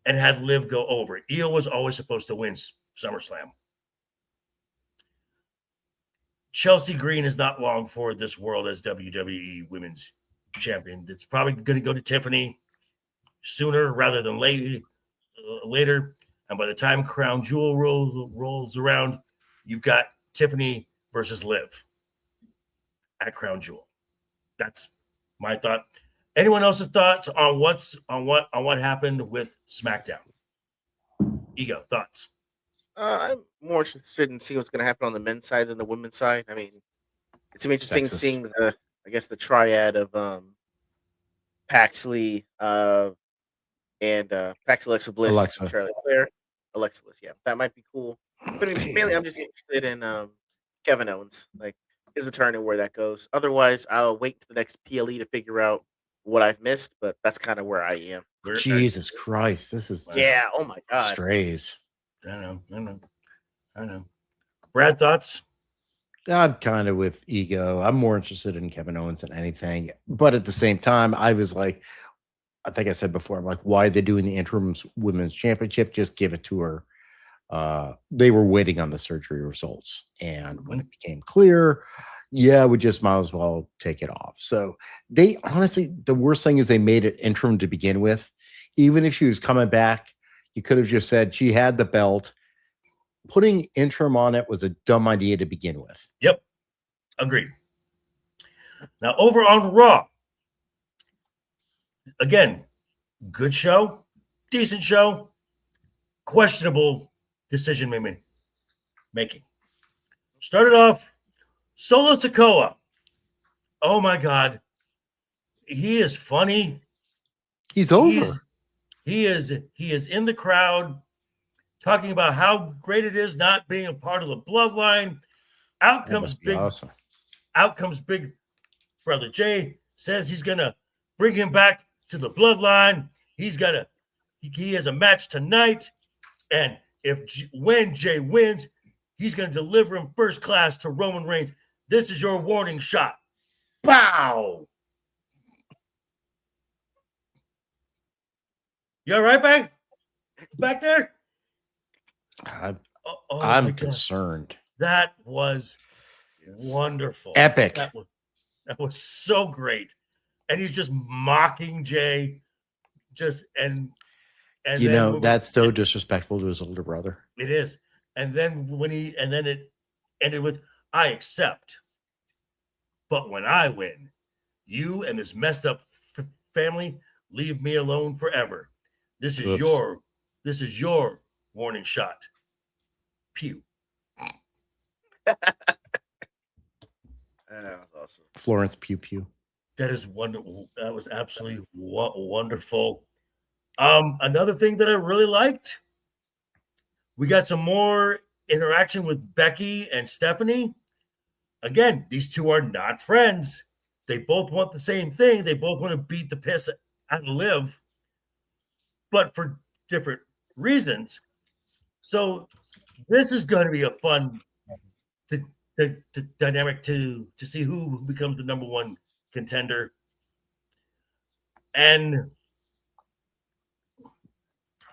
and had Liv go over. Io was always supposed to win SummerSlam. Chelsea Green is not long for this world as WWE Women's Champion. It's probably going to go to Tiffany sooner rather than later. And by the time Crown Jewel rolls around, you've got Tiffany versus Liv at Crown Jewel. That's my thought. Anyone else's thoughts on what happened with SmackDown? Ego, thoughts? I'm more interested in seeing what's going to happen on the men's side than the women's side. I mean, it's interesting seeing the triad of Paxley and Alexa Bliss, and Charlotte Flair. Alexa Bliss, yeah, that might be cool. But I mean, mainly, I'm just interested in Kevin Owens, like his return and where that goes. Otherwise, I'll wait to the next PLE to figure out what I've missed. But that's kind of where I am. Jesus Christ, this is Oh my god, strays. I know. Brad, thoughts? I'm kind of with Ego. I'm more interested in Kevin Owens than anything. But at the same time, I was like, I think I said before, I'm like, why are they doing the interim women's championship? Just give it to her. They were waiting on the surgery results. And when it became clear, yeah, we just might as well take it off. So they honestly, the worst thing is they made it interim to begin with. Even if she was coming back, you could have just said she had the belt. Putting interim on it was a dumb idea to begin with. Yep. Agreed. Now, over on Raw, again, good show, decent show, questionable decision making. Started off, Solo Sikoa. Oh my God. He is funny. He's over. He is in the crowd talking about how great it is not being a part of the bloodline. Out comes Big Brother Jay, says he's gonna bring him back to the bloodline. He has a match tonight, and when Jay wins, he's gonna deliver him first class to Roman Reigns. This is your warning shot. Pow! You all right, back there? I'm concerned. That was wonderful. Epic. That was so great. And he's just mocking Jay. And that's so disrespectful to his older brother. It is. And then it ended with, I accept. But when I win, you and this messed up family leave me alone forever. This is your warning shot. Pew. that was awesome. Florence Pew Pew. That is wonderful. That was absolutely wonderful. Another thing that I really liked, we got some more interaction with Becky and Stephanie. Again, these two are not friends. They both want the same thing. They both want to beat the piss out of Liv, but for different reasons. So this is going to be a fun the dynamic to see who becomes the number one contender. And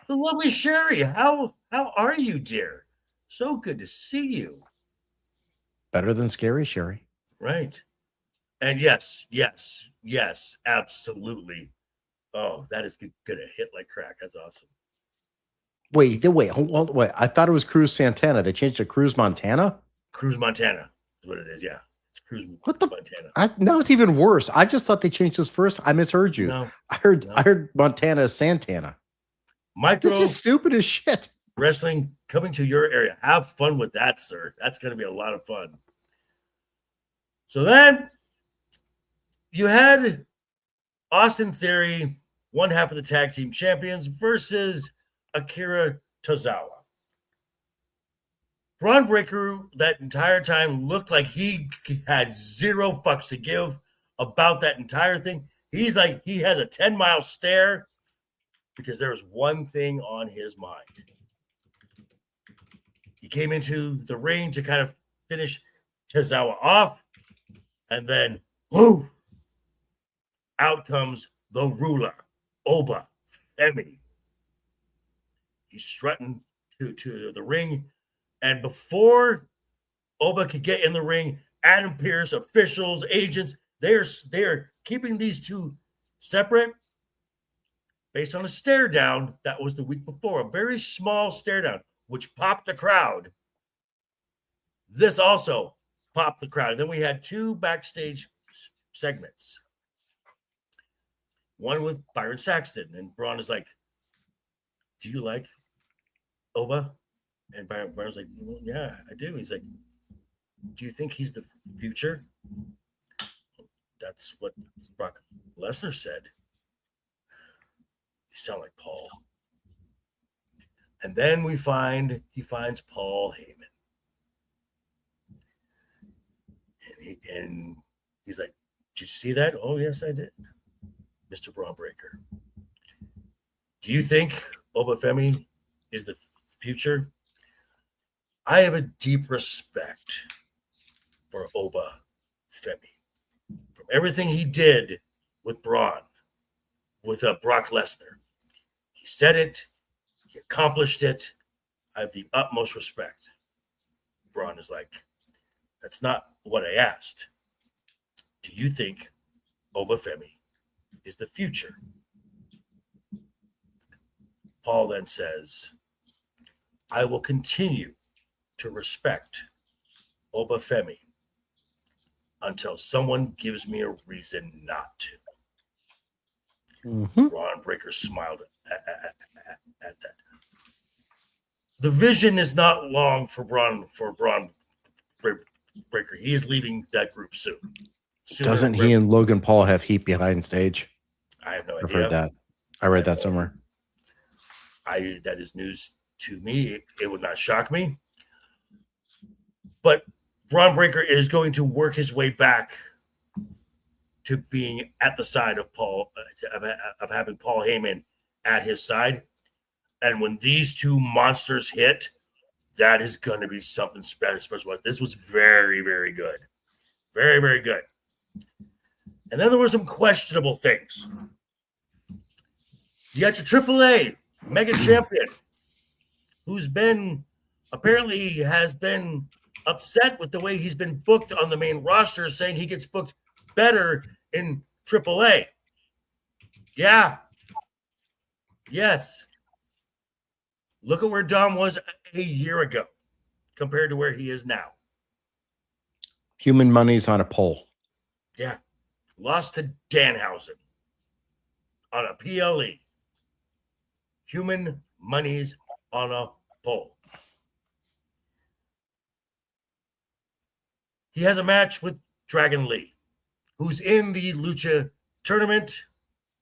the lovely Sherry, how are you, dear? So good to see you. Better than Scary Sherry. Right. And yes, absolutely. Oh, that is going to hit like crack. That's awesome. Wait. I thought it was Cruz Santana. They changed to Cruz Montana? Cruz Montana is what it is, yeah. It's Cruz Montana. No, it's even worse. I just thought they changed this first. I misheard you. No, I heard Montana as Santana. This is stupid as shit. Wrestling coming to your area. Have fun with that, sir. That's going to be a lot of fun. So then you had Austin Theory, one half of the tag team champions, versus Akira Tozawa. Braun Breaker that entire time looked like he had zero fucks to give about that entire thing. He's like, he has a 10-mile stare because there was one thing on his mind. He came into the ring to kind of finish Tozawa off, and then, whoo, out comes the ruler, Oba Femi. He's strutting to the ring, and before Oba could get in the ring, Adam Pearce, officials, agents, they're keeping these two separate based on a stare down that was the week before, a very small stare down, which popped the crowd. This also popped the crowd. And then we had two backstage segments. One with Byron Saxton, and Braun is like, do you like Oba? And Byron's like, well, yeah, I do. He's like, do you think he's the future? That's what Brock Lesnar said. You sound like Paul. And then he finds Paul Heyman. And he's like, did you see that? Oh, yes, I did. Mr. Braun Breaker. Do you think Oba Femi is the future? I have a deep respect for Oba Femi. From everything he did with Braun, with Brock Lesnar. He said it. He accomplished it. I have the utmost respect. Braun is like, that's not what I asked. Do you think Oba Femi is the future? Paul then says, I will continue to respect Oba Femi until someone gives me a reason not to. Braun Breaker smiled at that. The vision is not long for Braun Breaker. He is leaving that group soon. Doesn't he and Logan Paul have heat behind stage? I have no idea. I've heard that. I read that somewhere. That is news to me. It would not shock me. But Braun Breaker is going to work his way back to being at the side of Paul, of having Paul Heyman at his side. And when these two monsters hit, that is going to be something special. This was very, very good. Very, very good. And then there were some questionable things. You got your AAA Mega Champion, who's been apparently has been upset with the way he's been booked on the main roster, saying he gets booked better in AAA. Yeah. Yes. Look at where Dom was a year ago compared to where he is now. Human money's on a pole. Yeah. Lost to Danhausen on a PLE. Human money's on a pole. He has a match with Dragon Lee, who's in the Lucha tournament.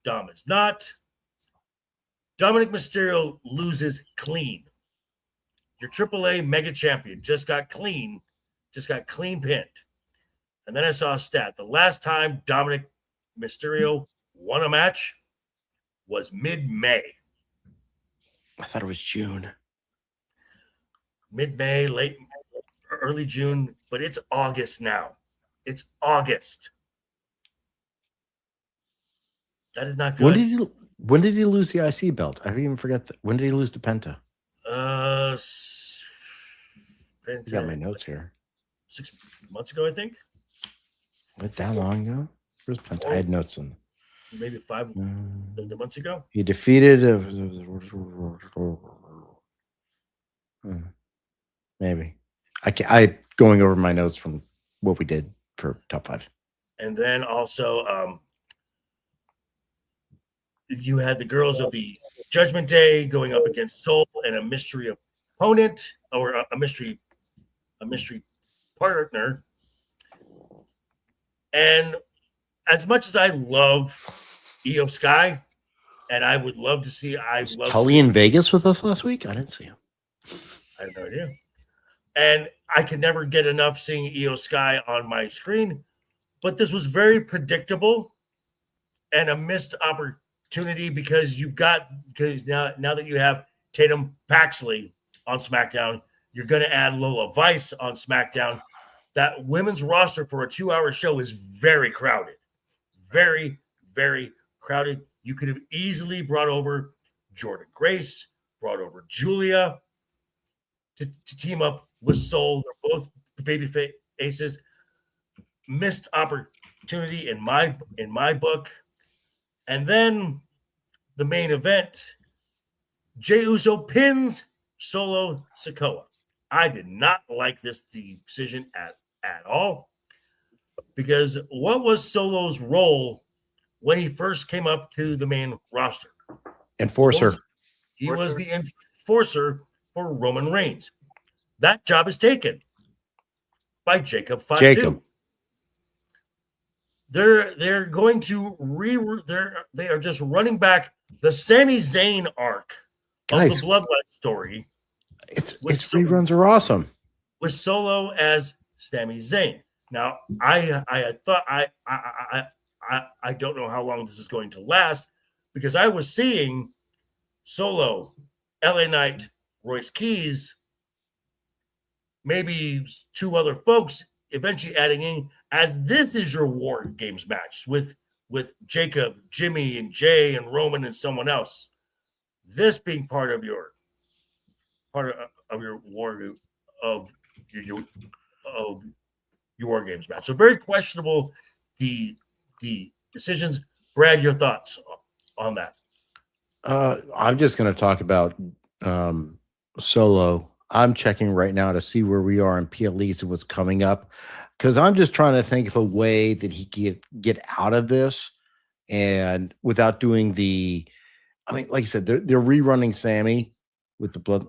Dom is not. Dominic Mysterio loses clean. Your AAA Mega Champion just got clean pinned. And then I saw a stat. The last time Dominic Mysterio won a match was mid-May. I thought it was June. Mid-May, early June, but it's August now. It's August. That is not good. When did he lose the IC belt? I even forget that. When did he lose to Penta? Penta, I got my notes here. 6 months ago, I think. Was it that long ago? Where's Penta? I had notes on. Maybe 5 months ago. He defeated. Maybe. I going over my notes from what we did for top 5. And then also, you had the girls of the Judgment Day going up against Soul and a mystery opponent or a mystery partner. And as much as I love Io Sky, and I would love to see, Was Tully in Vegas with us last week? I didn't see him. I have no idea. And I could never get enough seeing Io Sky on my screen, but this was very predictable. and a missed opportunity because now that you have Tatum Paxley on SmackDown, you're going to add Lola Vice on SmackDown. That women's roster for a 2-hour show is very crowded. Very, very crowded. You could have easily brought over Jordan Grace, brought over Julia to team up with Soul. They're both baby faces. Missed opportunity in my book. And then the main event, Jey Uso pins Solo Sikoa. I did not like this decision at all, because what was Solo's role when he first came up to the main roster? Enforcer. He was the enforcer for Roman Reigns. That job is taken by Jacob Fatu. They're going to they are just running back the Sami Zayn arc of the Bloodline story. Its reruns are awesome. With Solo as Sami Zayn. Now, I thought I don't know how long this is going to last, because I was seeing Solo, LA Knight, Royce Keys, maybe 2 other folks eventually adding in as this is your War Games match with Jacob, Jimmy, and Jay, and Roman, and someone else. This being part of your War Games match. So very questionable the decisions. Brad, your thoughts on that? I'm just going to talk about Solo. I'm checking right now to see where we are in PLEs and what's coming up, because I'm just trying to think of a way that he could get out of this and without doing like I said, they're rerunning Sammy with the blood.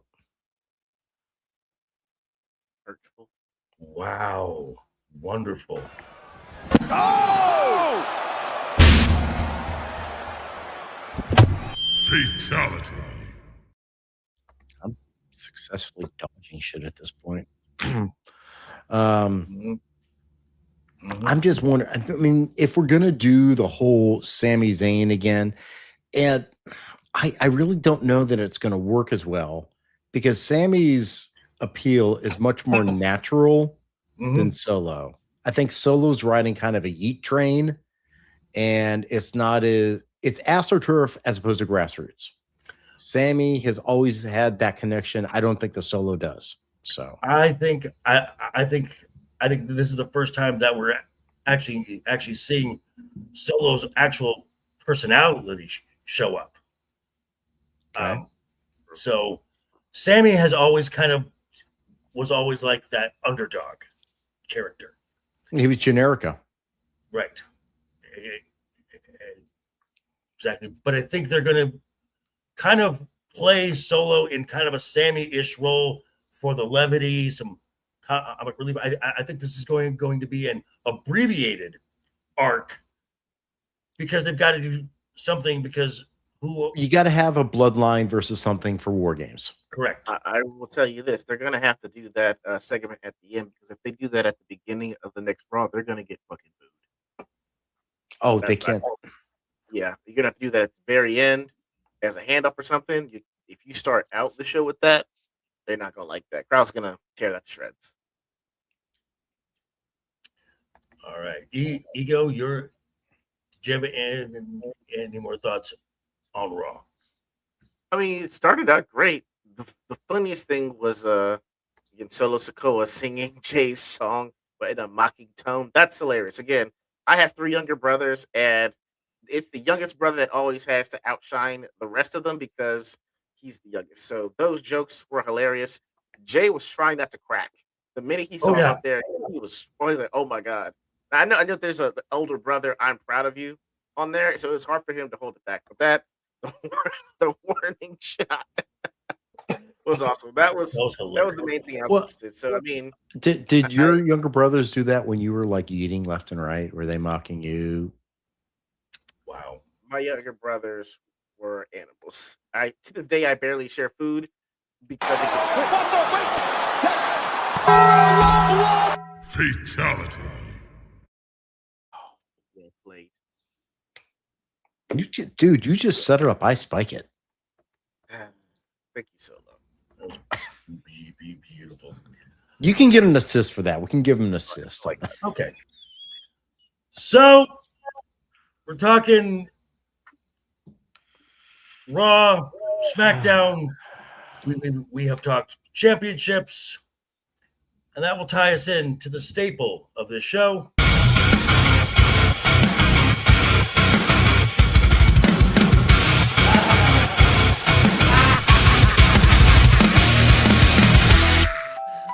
Wow. Wonderful. Oh! Fatality. I'm successfully dodging shit at this point. I'm just wondering, I mean, if we're going to do the whole Sami Zayn again, and I really don't know that it's going to work as well, because Sammy's appeal is much more natural than Solo. I think Solo's riding kind of a yeet train, and it's AstroTurf as opposed to grassroots. Sammy has always had that connection. I don't think the Solo does. So I think this is the first time that we're actually seeing Solo's actual personality show up. Okay. So Sammy was always like that underdog character. he was Generica. Right. Exactly. But I think they're going to kind of play Solo in kind of a Sammy-ish role for the levity, some comic relief. I think this is going to be an abbreviated arc, because they've got to do something, because you got to have a bloodline versus something for War Games. Correct. I will tell you this: they're going to have to do that segment at the end, because if they do that at the beginning of the next Raw, they're going to get fucking booed. Oh, they can't. Yeah, you're going to have to do that at the very end as a handoff or something. If you start out the show with that, they're not going to like that. Crowd's going to tear that to shreds. All right. Ego, do you have any more thoughts on Raw? I mean, it started out great. The funniest thing was Solo Sikoa singing Jay's song, but in a mocking tone. That's hilarious. Again, I have 3 younger brothers, and it's the youngest brother that always has to outshine the rest of them because he's the youngest. So those jokes were hilarious. Jay was trying not to crack. The minute he saw him up there, he was like, "Oh my god!" Now, I know there's an older brother. I'm proud of you on there, so it's hard for him to hold it back. But the warning shot was awesome. That was the main thing I posted. So I mean, did your younger brothers do that when you were like eating left and right? Were they mocking you? Wow. My younger brothers were animals. To this day I barely share food because it gets Fatality. well played. Dude, you just set her up. I spike it. Thank you, Solo. Beautiful. You can get an assist for that. We can give him an assist. Like that. Okay. So we're talking Raw, SmackDown. We have talked championships, and that will tie us in to the staple of this show.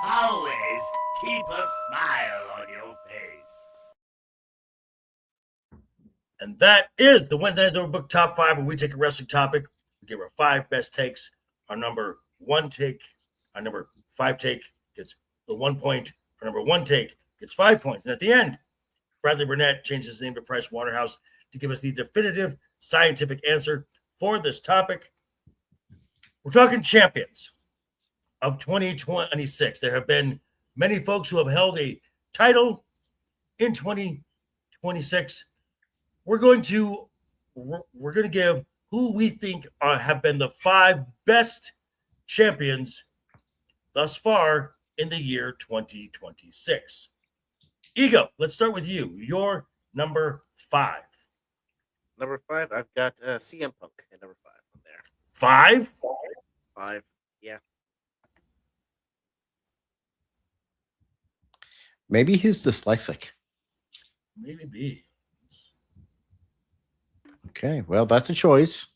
Always keep a smile on your face. And that is the Wednesday Night's Overbooked Top 5, where we take a wrestling topic, we give our 5 best takes. Our number 1 take, our number 5 take gets the 1 point. Our number 1 take gets 5 points. And at the end, Bradley Burnett changes his name to Price Waterhouse to give us the definitive scientific answer for this topic. We're talking champions of 2026. There have been many folks who have held a title in 2026. We're going to give who we think have been the 5 best champions thus far in the year 2026. Ego, let's start with you. Your number 5. Number 5, I've got CM Punk at number 5 on there. 5? 5, yeah. Maybe he's dyslexic. Maybe. Okay, well, that's a choice.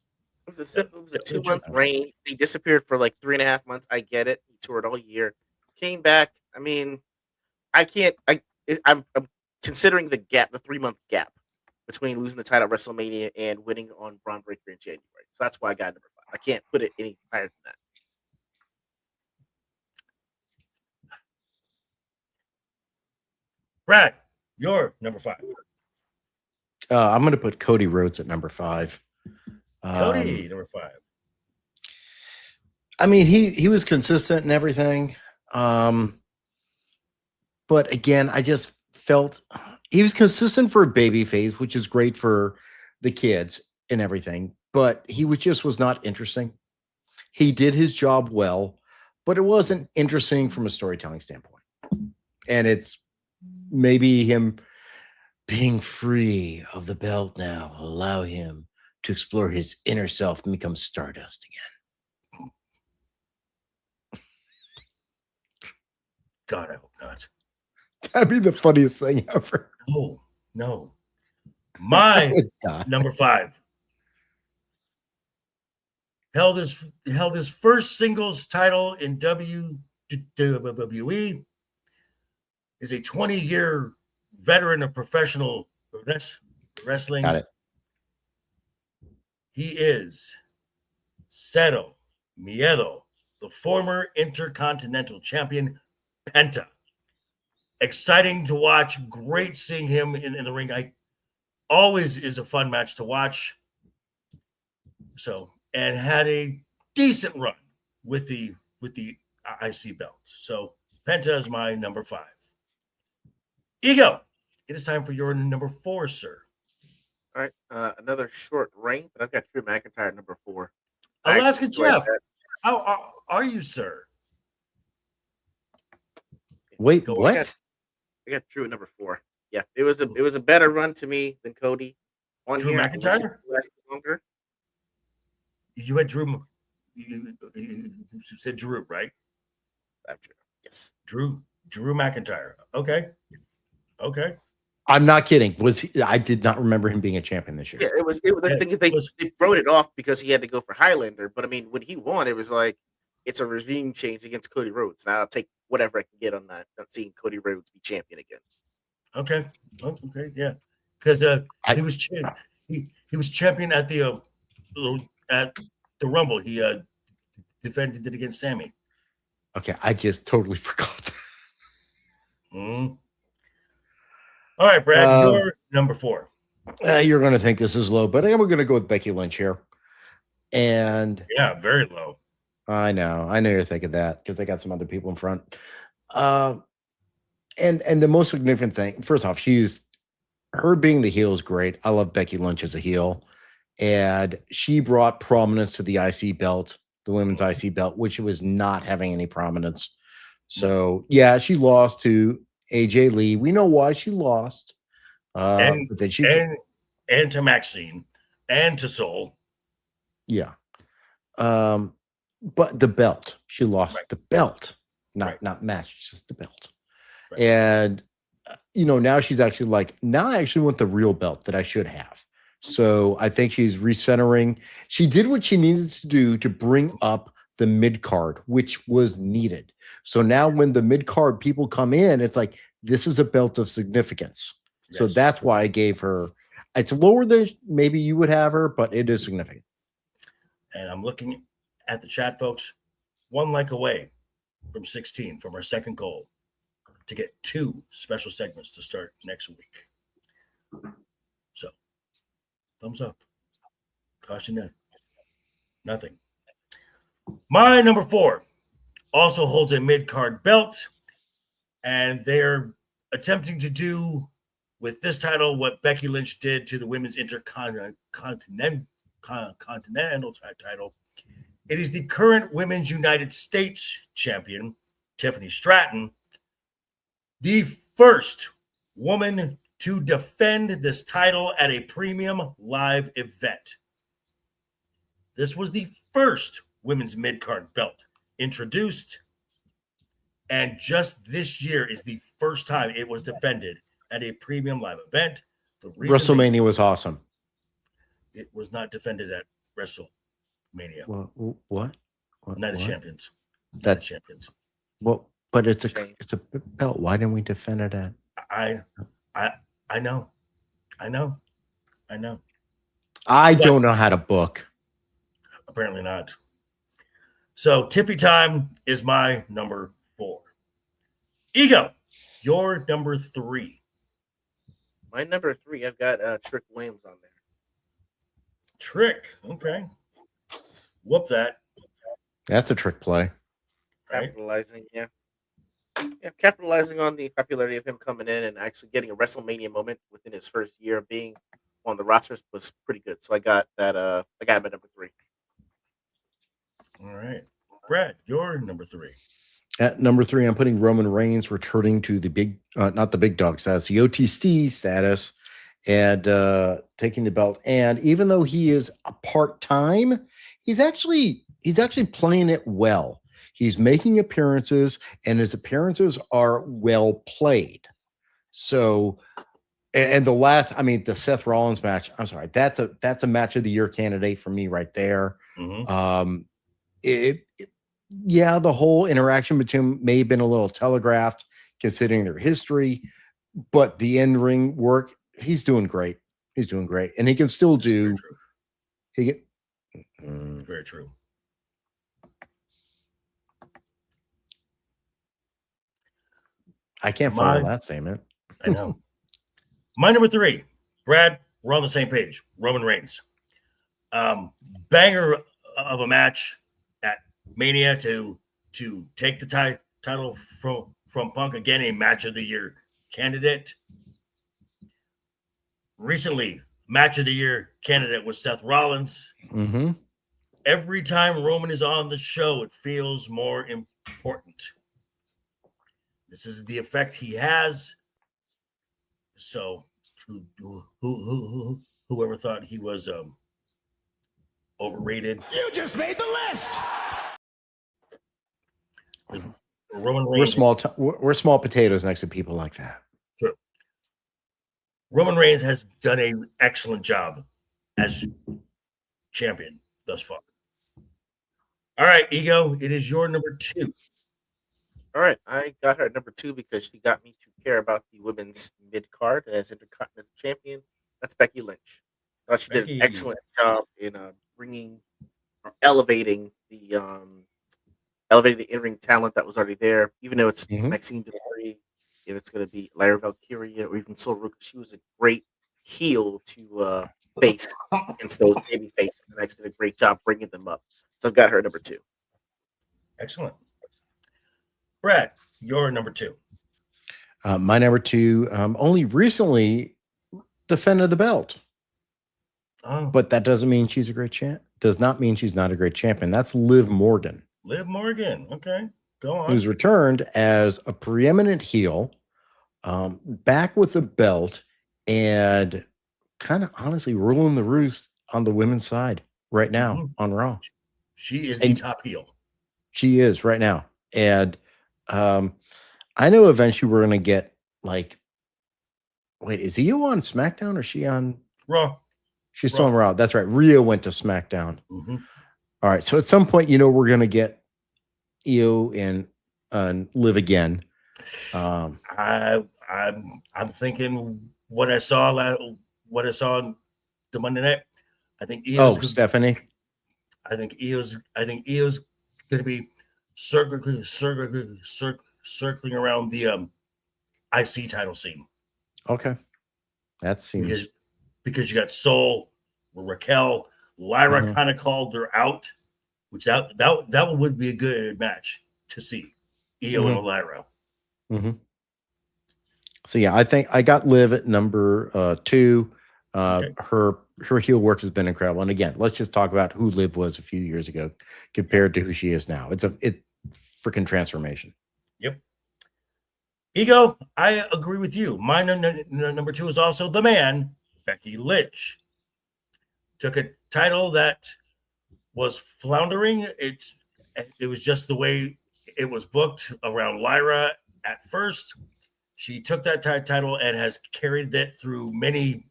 It was a 2-month reign. He disappeared for like 3.5 months. I get it. He toured all year. Came back. I mean, I'm considering the gap, the 3-month gap between losing the title at WrestleMania and winning on Braun Breaker in January. So that's why I got number 5. I can't put it any higher than that. Brad, your number 5. I'm going to put Cody Rhodes at number 5. Cody, number 5. I mean, he was consistent and everything. But again, I just felt he was consistent for a baby phase, which is great for the kids and everything. But he was not interesting. He did his job well, but it wasn't interesting from a storytelling standpoint. And it's maybe him being free of the belt now will allow him to explore his inner self and become Stardust again. God, I hope not. That'd be the funniest thing ever. No. My would die. number 5 held his first singles title in WWE. Is a 20-year veteran of professional wrestling. Got it. He is Cero Miedo, the former Intercontinental Champion, Penta. Exciting to watch. Great seeing him in the ring. Always is a fun match to watch. So, and had a decent run with the IC belt. So, Penta is my number 5. Ego, it is time for your number 4, sir. All right. Another short reign, but I've got Drew McIntyre at number 4. Alaska Jeff, how are you, sir? Wait, Go what? I got Drew at number 4. Yeah, it was a better run to me than Cody. On Drew here, McIntyre? lasted longer. You had Drew. You said Drew, right? Yes. Drew McIntyre. Okay. I'm not kidding. I did not remember him being a champion this year. Yeah, it was the thing is they wrote it off because he had to go for Highlander. But I mean, when he won, it was like it's a regime change against Cody Rhodes. Now I'll take whatever I can get on that. Not seeing Cody Rhodes be champion again. Okay. Yeah. Because he was champion at the Rumble. He defended it against Sammy. Okay, I just totally forgot that. Mm-hmm. All right, Brad, you're number 4. You're going to think this is low, but I'm going to go with Becky Lynch here. And yeah, very low. I know you're thinking that because they got some other people in front. And the most significant thing, first off, her being the heel is great. I love Becky Lynch as a heel, and she brought prominence to the IC belt, the women's IC belt, which was not having any prominence. So yeah, she lost to AJ Lee. We know why she lost. And But then she and to Maxine and to Soul. yeah. But the belt, she lost the belt, not match, just the belt. Right. And now she's actually like, now I actually want the real belt that I should have. So I think she's recentering. She did what she needed to do to bring up the mid card, which was needed. So now when the mid card people come in, it's like, this is a belt of significance. Yes. So that's why I gave her. It's lower than maybe you would have her, but it is significant. And I'm looking at the chat, folks. 1 like away from 16 from our second goal to get 2 special segments to start next week. So, thumbs up. Caution that. Nothing. My number 4 also holds a mid-card belt, and they're attempting to do with this title what Becky Lynch did to the women's intercontinental title. It is the current Women's United States champion, Tiffany Stratton, the first woman to defend this title at a premium live event. This was the first women's mid-card belt introduced, and just this year is the first time it was defended at a premium live event. WrestleMania was awesome. It was not defended at WrestleMania. What? Night of Champions. That's Champions. Well, but it's a belt. Why didn't we defend it at? I know. I don't know how to book. Apparently not. So Tiffy time is my number 4. Ego, your number 3. My number 3, I've got Trick Williams on there. Trick, okay. Whoop that. That's a trick play. Capitalizing, yeah, capitalizing on the popularity of him coming in and actually getting a WrestleMania moment within his first year of being on the rosters was pretty good. So I got that. I got him at number 3. All right, Brad, your number 3. At number 3, I'm putting Roman Reigns returning to the big, not the big dog status, the OTC status, and taking the belt. And even though he is a part-time, he's actually playing it well. He's making appearances, and his appearances are well played. So, and the Seth Rollins match, I'm sorry, that's a match of the year candidate for me right there. Mm-hmm. The whole interaction between them may have been a little telegraphed considering their history, but the in-ring work, he's doing great. And he can still do. Very true. I can't follow that statement. I know. My number 3, Brad, we're on the same page. Roman Reigns. Banger of a match at Mania to take the title from Punk. Again, a match of the year candidate. Recently, match of the year candidate was Seth Rollins. Mm-hmm. Every time Roman is on the show, it feels more important. This is the effect he has. So, whoever thought he was overrated. You just made the list. Roman Reigns, we're small potatoes next to people like that. True. Roman Reigns has done an excellent job as champion thus far. All right, Ego, it is your number 2. All right, I got her at number 2 because she got me to care about the women's mid card as Intercontinental Champion. That's Becky Lynch. I thought she did an excellent job in elevating the in-ring talent that was already there. Even though it's Maxine Dupri, if it's going to be Lyra Valkyria or even Sol Ruka, she was a great heel to face against those baby faces, and actually did a great job bringing them up. So I've got her at number 2. Excellent. Brad, your number 2. My number 2 only recently defended the belt. Oh, but that doesn't mean she's a great champ. Does not mean she's not a great champion. That's Liv Morgan, Liv Morgan. Okay, go on. who's returned as a preeminent heel, back with the belt, and kind of honestly ruling the roost on the women's side right now on Raw. She is the top heel. She is right now. And I know eventually we're going to get like, wait, is Io on SmackDown or is she on Raw? She's still on Raw. That's right. Rhea went to SmackDown. Mm-hmm. All right. So at some point, we're going to get Io and Liv again. I'm thinking what I saw on the Monday night. I think Io's Stephanie. I think Io's going to be circling around the IC title scene. Okay, that seems because you got Soul, Raquel, Lyra kind of called her out, which that would be a good match to see. Io and Lyra. Mm-hmm. So yeah, I think I got Liv at number 2. Okay. Her heel work has been incredible. And again, let's just talk about who Liv was a few years ago compared to who she is now. It's freaking transformation. Yep. Ego, I agree with you. My number 2 is also the man, Becky Lynch. Took a title that was floundering. It was just the way it was booked around Lyra at first. She took that title and has carried that through many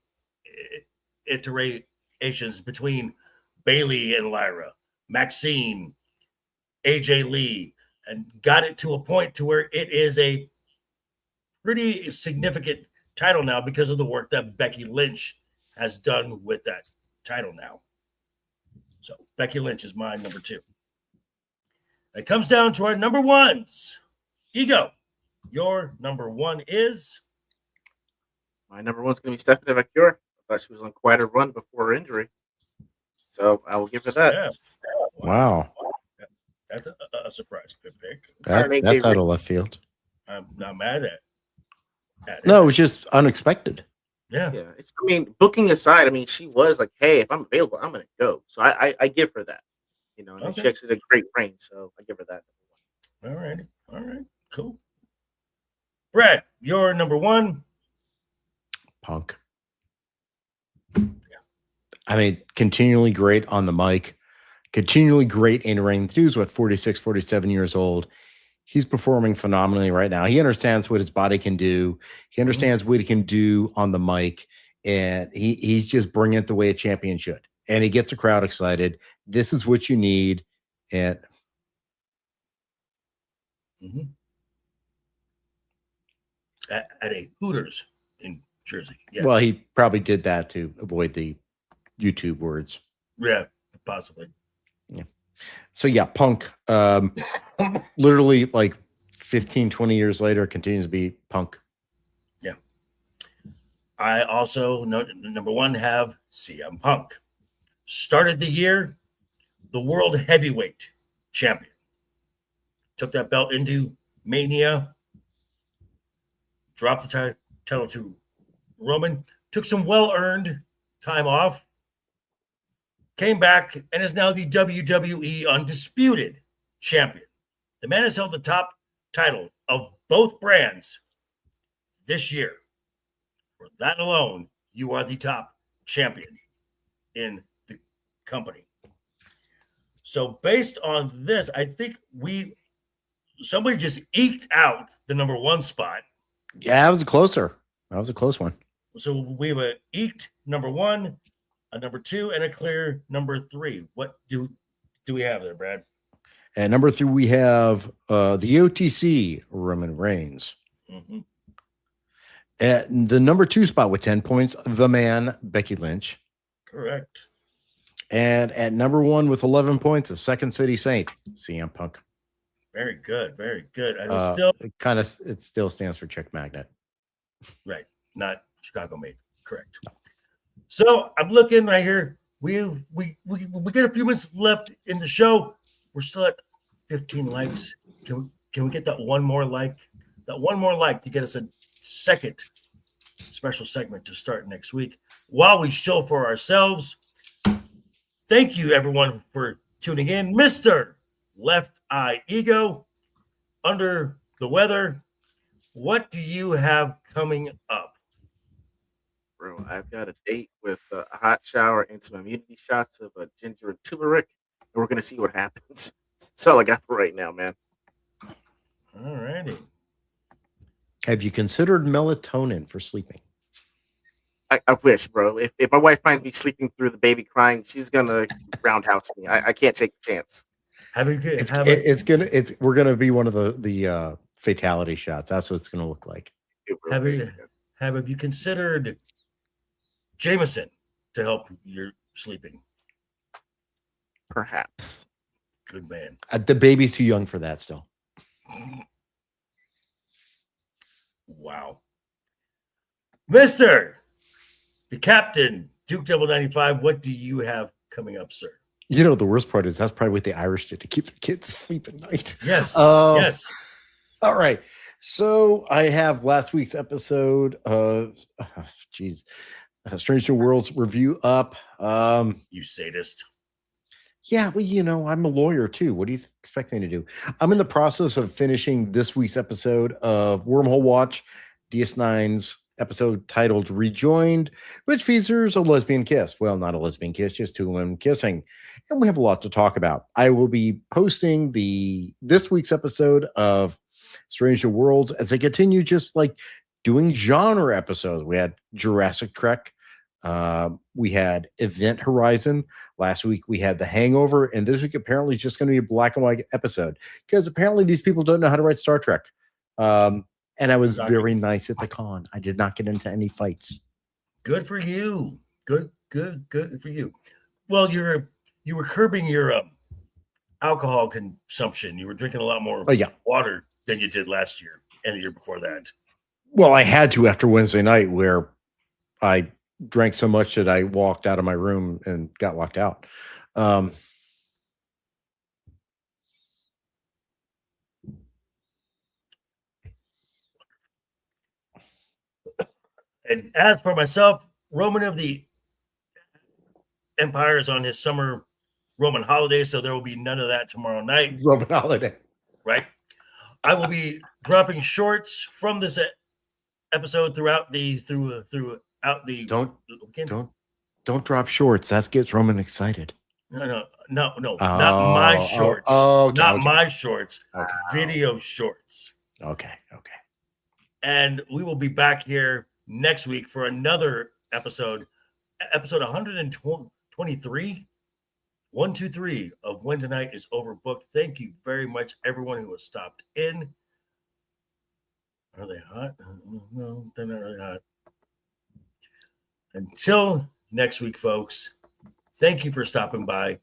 iterations between Bayley and Lyra, Maxine, AJ Lee, and got it to a point to where it is a pretty significant title now because of the work that Becky Lynch has done with that title now. So Becky Lynch is my number 2. It comes down to our number 1s. Ego, your number 1 is? My number 1 is going to be Stephanie Vacura. I thought she was on quite a run before her injury. So I will give her that. Yeah. Wow. That's a surprise good pick. That's out of left field. I'm not mad at it. No, it was just unexpected. Yeah. Booking aside, she was like, hey, if I'm available, I'm going to go. So I give her that. And she actually did a great reign. So I give her that. All right. Cool. Brad, your number 1? Punk. Continually great on the mic, continually great in ring. The dude's 46, 47 years old. He's performing phenomenally right now. He understands what his body can do. He understands what he can do on the mic, and he's just bringing it the way a champion should. And he gets the crowd excited. This is what you need. And at a Hooters in Jersey. Yes. Well, he probably did that to avoid the YouTube words. Yeah, possibly. Yeah. So yeah, Punk, literally like 15, 20 years later, continues to be Punk. Yeah. I also, number 1, have CM Punk. Started the year the world heavyweight champion. Took that belt into Mania. Dropped the title to Roman. Took some well-earned time off. Came back and is now the WWE Undisputed Champion. The man has held the top title of both brands this year. For that alone, you are the top champion in the company. So based on this, I think somebody just eked out the number 1 spot. Yeah, that was a close one. So we have a eked number 1, a number 2, and a clear number 3. What do we have there, Brad? At number 3, we have the OTC Roman Reigns. Mm-hmm. At the number 2 spot with 10 points, the man, Becky Lynch. Correct. And at number 1 with 11 points, the Second City Saint, CM Punk. Very good. Very good. And it still stands for Chick Magnet. Right. Not Chicago made. Correct. So I'm looking right here. We get a few minutes left in the show. We're still at 15 likes. Can we get that one more like? That one more like to get us a second special segment to start next week while we show for ourselves Thank you, everyone, for tuning in. Mr. LeftEyeEgo, under the weather, what do you have coming up? Bro, I've got a date with a hot shower and some immunity shots of ginger and turmeric, and we're going to see what happens. That's all I got for right now, man. All righty. Have you considered melatonin for sleeping? I wish, bro. If my wife finds me sleeping through the baby crying, she's going to roundhouse me. I can't take a chance. We're gonna be one of the fatality shots. That's what it's gonna look like. Have you considered Jameson to help your sleeping? Perhaps. Good man. The baby's too young for that still. Wow. Mr. the Captain, Duke Devil 95, what do you have coming up, sir? You know, the worst part is that's probably what the Irish did to keep the kids asleep at night. Yes. Yes. All right. So I have last week's episode of Strange New Worlds review up. You sadist. Yeah, well, you know, I'm a lawyer too. What do you expect me to do? I'm in the process of finishing this week's episode of Wormhole Watch, DS9's episode titled Rejoined, which features a lesbian kiss. Well, not a lesbian kiss, just two women kissing. And we have a lot to talk about. I will be posting this week's episode of Strange New Worlds as I continue just like doing genre episodes. We had Jurassic Trek. We had Event Horizon. Last week we had The Hangover. And this week apparently is just going to be a black and white episode because apparently these people don't know how to write Star Trek. And I was very nice at the con. I did not get into any fights. Good for you. Good for you. Well, you were curbing your alcohol consumption. You were drinking a lot more water than you did last year and the year before that. Well, I had to after Wednesday night where I drank so much that I walked out of my room and got locked out. And as for myself, Roman of the Empire is on his summer Roman holiday, so there will be none of that tomorrow night. Roman holiday. Right? I will be dropping shorts from this episode throughout the Don't drop shorts. That gets Roman excited. No, not my shorts. My shorts. Okay. Video shorts. Okay. And we will be back here next week for another episode 123. 123 of Wednesday Night is Overbooked. Thank you very much, everyone who has stopped in. Are they hot? No, they're not really hot. Until next week, folks, thank you for stopping by.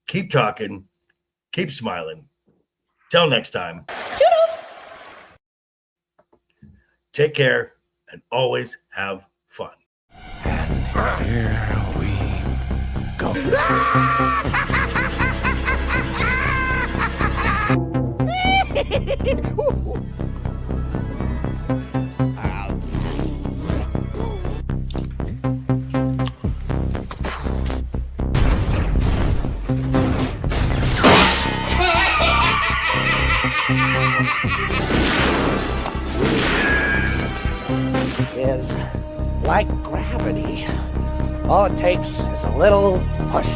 Keep talking. Keep smiling. Till next time. Toodles! Take care and always have fun. And here we go. Is like gravity. All it takes is a little push.